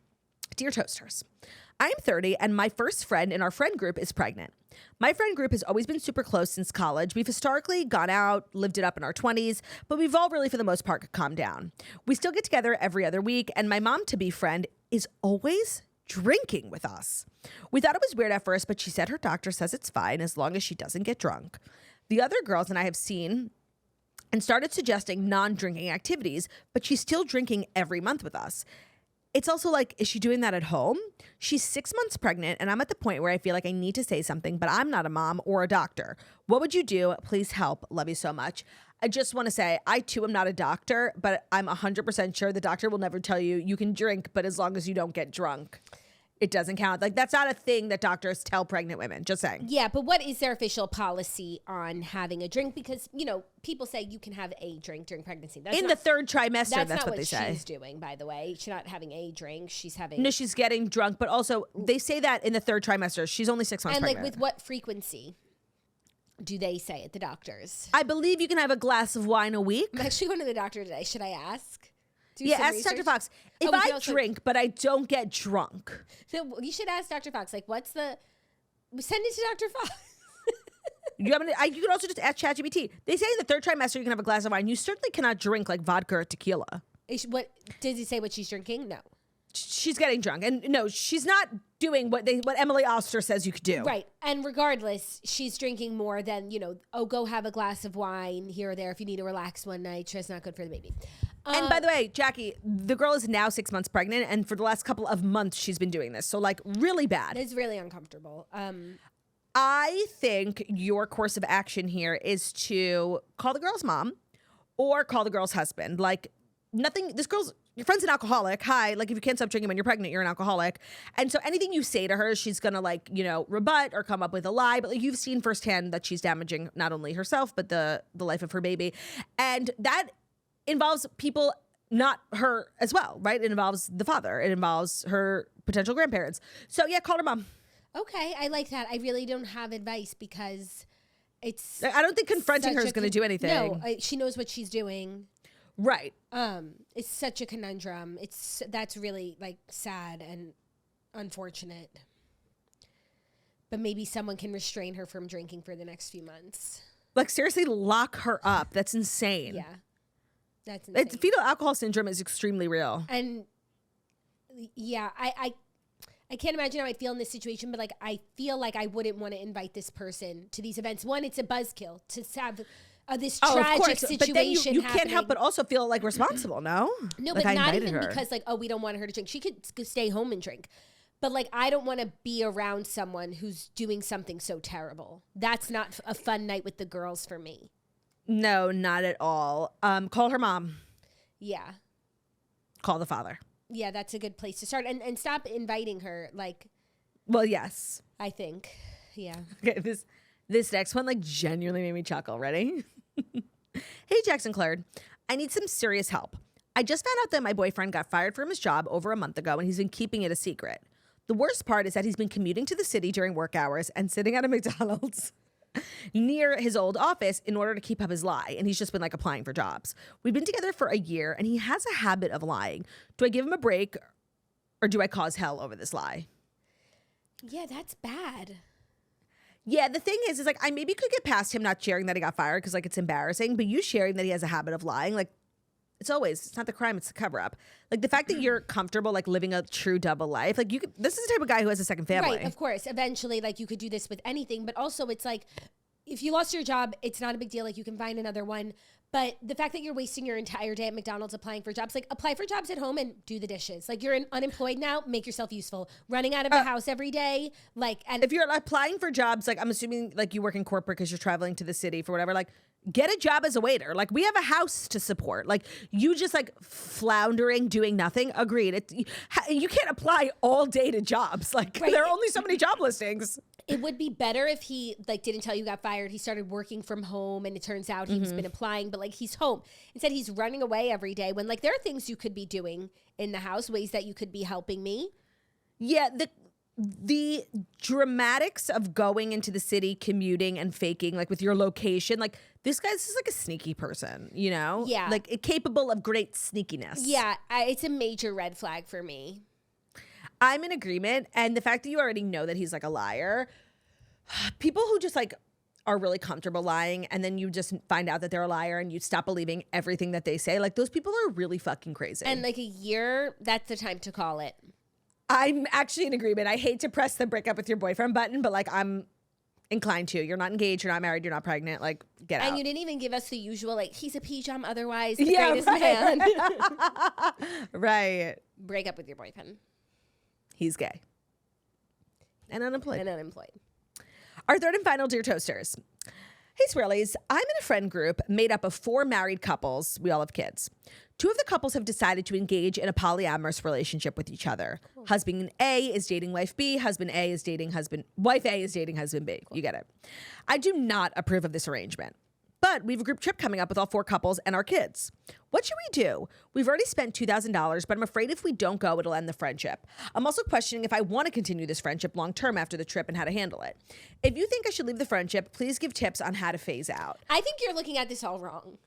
Dear Toasters, I'm 30 and my first friend in our friend group is pregnant. My friend group has always been super close since college. We've historically gone out, lived it up in our 20s, but we've all really, for the most part, calmed down. We still get together every other week, and my mom-to-be friend is always drinking with us. We thought it was weird at first, but she said her doctor says it's fine as long as she doesn't get drunk. The other girls and I have seen and started suggesting non-drinking activities, but she's still drinking every month with us. It's also like, is she doing that at home? She's 6 months pregnant, and I'm at the point where I feel like I need to say something, but I'm not a mom or a doctor. What would you do? Please help. Love you so much. I just want to say, I too am not a doctor, but I'm 100% sure the doctor will never tell you you can drink, but as long as you don't get drunk, it doesn't count. Like, that's not a thing that doctors tell pregnant women. Just saying. Yeah, but what is their official policy on having a drink? Because, you know, people say you can have a drink during pregnancy. That's in the third trimester, that's what they say. She's doing, by the way. She's not having a drink. She's having... No, she's getting drunk, but also they say that in the third trimester. She's only 6 months and pregnant. Like, with what frequency do they say at the doctors? I believe you can have a glass of wine a week. I'm actually going to the doctor today. Should I ask? Ask Dr. Fox. If I drink, but I don't get drunk. No, you should ask Dr. Fox. Like, what's the... Send it to Dr. Fox. You can also just ask ChatGPT. They say in the third trimester you can have a glass of wine. You certainly cannot drink like vodka or tequila. What did he say? What she's drinking? No. She's getting drunk, and no, she's not doing what Emily Oster says you could do. Right, and regardless, she's drinking more than, you know. Oh, go have a glass of wine here or there if you need to relax one night. Just not good for the baby. And by the way, Jackie, the girl is now 6 months pregnant, and for the last couple of months she's been doing this. So like really bad. It's really uncomfortable. I think your course of action here is to call the girl's mom or call the girl's husband. Like nothing, your friend's an alcoholic. Hi, like if you can't stop drinking when you're pregnant, you're an alcoholic. And so anything you say to her, she's gonna like, you know, rebut or come up with a lie. But like you've seen firsthand that she's damaging not only herself, but the life of her baby. And that involves people, not her as well, right? It involves the father. It involves her potential grandparents. So yeah, call her mom. Okay, I like that. I really don't have advice because it's... I don't think confronting her is going to do anything. No, she knows what she's doing. Right. It's such a conundrum. That's really like sad and unfortunate. But maybe someone can restrain her from drinking for the next few months. Like seriously, lock her up. That's insane. Yeah. That's insane. Fetal alcohol syndrome is extremely real. And yeah, I can't imagine how I feel in this situation, but like I feel like I wouldn't want to invite this person to these events. One, it's a buzzkill to have this tragic situation. But then you can't help but also feel like responsible, no? No, like but not even because like, oh, we don't want her to drink. She could stay home and drink. But like, I don't want to be around someone who's doing something so terrible. That's not a fun night with the girls for me. No, not at all. Call her mom. Yeah. Call the father. Yeah, that's a good place to start. And stop inviting her. Like, well, yes. I think. Yeah. Okay, this next one like genuinely made me chuckle. Ready? Hey, Jackson Claire. I need some serious help. I just found out that my boyfriend got fired from his job over a month ago and he's been keeping it a secret. The worst part is that he's been commuting to the city during work hours and sitting at a McDonald's near his old office in order to keep up his lie. And he's just been like applying for jobs. We've been together for a year and he has a habit of lying. Do I give him a break or do I cause hell over this lie? Yeah, that's bad. Yeah, the thing is like I maybe could get past him not sharing that he got fired because like it's embarrassing, but you sharing that he has a habit of lying, like it's not the crime, it's the cover up. Like the fact that you're comfortable like living a true double life, like this is the type of guy who has a second family. Right, of course. Eventually, like you could do this with anything, but also it's like if you lost your job, it's not a big deal. Like you can find another one. But the fact that you're wasting your entire day at McDonald's applying for jobs, like apply for jobs at home and do the dishes. Like you're unemployed now, make yourself useful. Running out of the house every day, like and if you're applying for jobs, like I'm assuming like you work in corporate because you're traveling to the city for whatever, like get a job as a waiter. Like, we have a house to support. Like, you just like floundering, doing nothing. Agreed. You can't apply all day to jobs. Like, there are only so many job listings. It would be better if he like didn't tell you got fired. He started working from home, and it turns out he's been applying, but like he's home. Instead, he's running away every day when like there are things you could be doing in the house, ways that you could be helping me. Yeah, the dramatics of going into the city, commuting and faking, like with your location, like this is like a sneaky person, you know? Yeah. Like capable of great sneakiness. Yeah, it's a major red flag for me. I'm in agreement. And the fact that you already know that he's like a liar, people who just like are really comfortable lying and then you just find out that they're a liar and you stop believing everything that they say, like those people are really fucking crazy. And like a year, that's the time to call it. I'm actually in agreement. I hate to press the break up with your boyfriend button, but like I'm inclined to. You're not engaged, you're not married, you're not pregnant. Like, get out. And you didn't even give us the usual, like, he's a pajama otherwise, the greatest man. Right. Break up with your boyfriend. He's gay. And unemployed. Our third and final Dear Toasters. Hey, Swirlies. I'm in a friend group made up of 4 married couples. We all have kids. 2 of the couples have decided to engage in a polyamorous relationship with each other. Cool. Husband A is dating wife B. Wife A is dating husband B. Cool. You get it. I do not approve of this arrangement. But we have a group trip coming up with all 4 couples and our kids. What should we do? We've already spent $2,000, but I'm afraid if we don't go, it'll end the friendship. I'm also questioning if I want to continue this friendship long term after the trip and how to handle it. If you think I should leave the friendship, please give tips on how to phase out. I think you're looking at this all wrong.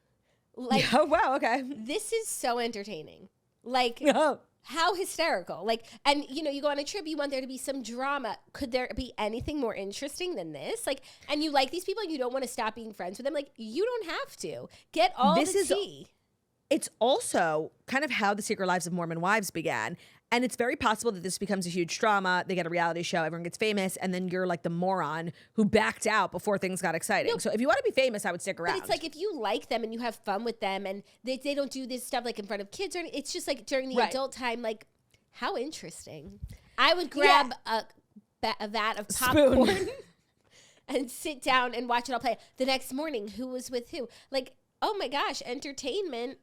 Like, oh, wow, okay. This is so entertaining. Like, how hysterical. Like, and you know, you go on a trip, you want there to be some drama. Could there be anything more interesting than this? Like, and you like these people and you don't want to stop being friends with them. Like, you don't have to. Get all the tea. It's also kind of how the Secret Lives of Mormon Wives began. And it's very possible that this becomes a huge drama. They get a reality show, everyone gets famous, and then you're like the moron who backed out before things got exciting. No, so if you want to be famous, I would stick around. But it's like if you like them and you have fun with them and they don't do this stuff like in front of kids or anything, it's just like during the adult time, like how interesting. I would grab a vat of popcorn and sit down and watch it all play. The next morning, who was with who? Like, oh my gosh, entertainment.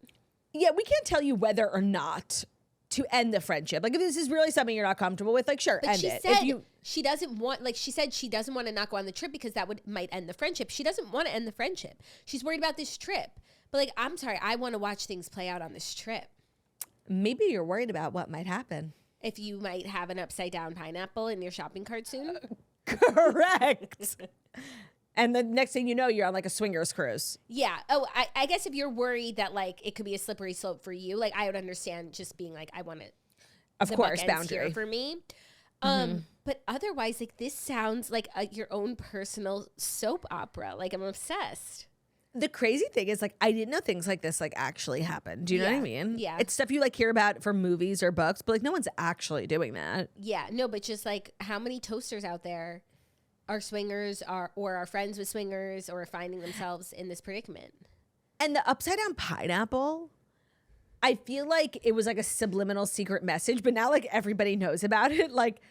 Yeah, we can't tell you whether or not to end the friendship. Like, if this is really something you're not comfortable with, like, sure, end it. Said she doesn't want, like, she said she doesn't want to not go on the trip because that might end the friendship. She doesn't want to end the friendship. She's worried about this trip. But, like, I'm sorry, I want to watch things play out on this trip. Maybe you're worried about what might happen. If you might have an upside-down pineapple in your shopping cart soon. Correct. And the next thing you know, you're on like a swingers cruise. Yeah. Oh, I guess if you're worried that like it could be a slippery slope for you, like I would understand just being like, I want it. Of course, boundary for me. But otherwise, like this sounds like your own personal soap opera. Like I'm obsessed. The crazy thing is like, I didn't know things like this like actually happen. Do you know what I mean? Yeah. It's stuff you like hear about from movies or books, but like no one's actually doing that. Yeah. No, but just like how many toasters out there are swingers or are friends with swingers or are finding themselves in this predicament. And the upside down pineapple, I feel like it was like a subliminal secret message, but now like everybody knows about it. Like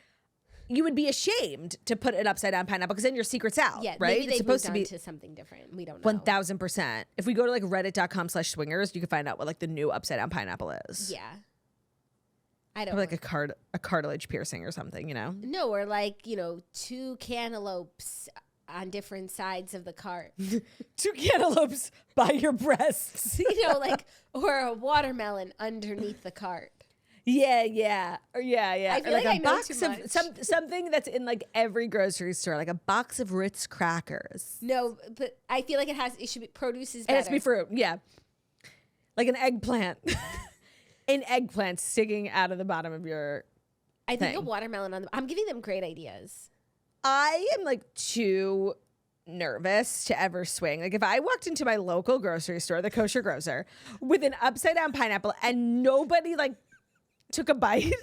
you would be ashamed to put an upside down pineapple because then your secret's out, right? Maybe it's supposed to be to something different. We don't know. 1000%. If we go to like reddit.com/swingers, you can find out what like the new upside down pineapple is. Yeah. I don't know. Like a cartilage piercing or something, you know? No, or like, you know, 2 cantaloupes on different sides of the cart. 2 cantaloupes by your breasts. You know, like, or a watermelon underneath the cart. Yeah. Or yeah. I feel or like I a know box too much. of something that's in like every grocery store, like a box of Ritz crackers. No, but I feel like it should be produces better. It has to be fruit, yeah. Like an eggplant. An eggplant sticking out of the bottom of your I think a watermelon I'm giving them great ideas. I am like too nervous to ever swing. Like if I walked into my local grocery store, the kosher grocer, with an upside down pineapple and nobody like took a bite,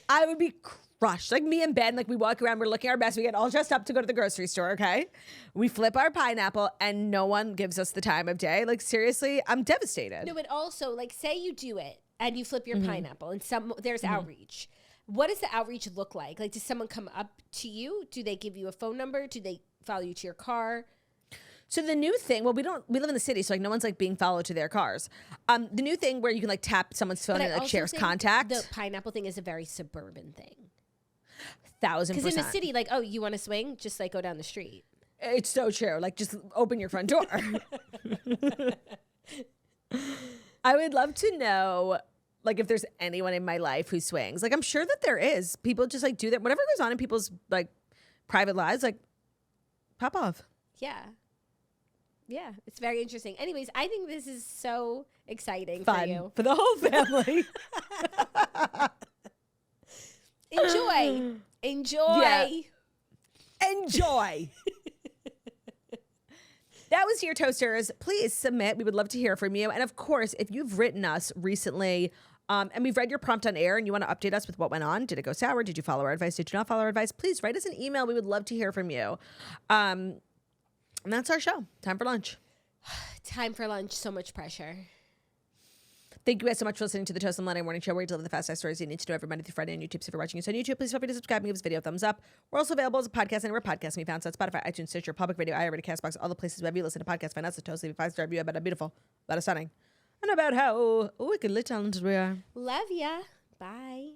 I would be crushed. Like me and Ben, like we walk around, we're looking our best, we get all dressed up to go to the grocery store, okay? We flip our pineapple and no one gives us the time of day. Like seriously, I'm devastated. No, but also like say you do it and you flip your pineapple and there's outreach. What does the outreach look like? Like does someone come up to you? Do they give you a phone number? Do they follow you to your car? So the new thing, well, we live in the city, so like no one's like being followed to their cars. The new thing where you can like tap someone's phone But and I like also shares think contact. The pineapple thing is a very suburban thing. 1000%. Because in the city, like, oh, you want to swing? Just like go down the street. It's so true. Like just open your front door. I would love to know like if there's anyone in my life who swings. Like I'm sure that there is. People just like do that. Whatever goes on in people's like private lives, like pop off. Yeah. Yeah, it's very interesting. Anyways, I think this is so exciting Fun for you. for the whole family. Enjoy. Yeah. Enjoy. That was your Toasters. Please submit. We would love to hear from you. And of course, if you've written us recently and we've read your prompt on air and you want to update us with what went on, did it go sour? Did you follow our advice? Did you not follow our advice? Please write us an email. We would love to hear from you. And that's our show. Time for lunch. Time for lunch. So much pressure. Thank you guys so much for listening to the Toast and Monday Morning Show, where we deliver the fast stories you need to know every Monday through Friday on YouTube. So if you're watching us on YouTube, please feel free to subscribe and give this video a thumbs up. We're also available as a podcast anywhere podcasts can be found. So Spotify, iTunes, Stitcher, Public Radio, iHeartRadio, CastBox, all the places wherever you listen to podcasts. Find us at Toast. Leave a 5-star review about how beautiful, about how stunning, and about how wickedly talented we are. Love ya. Bye.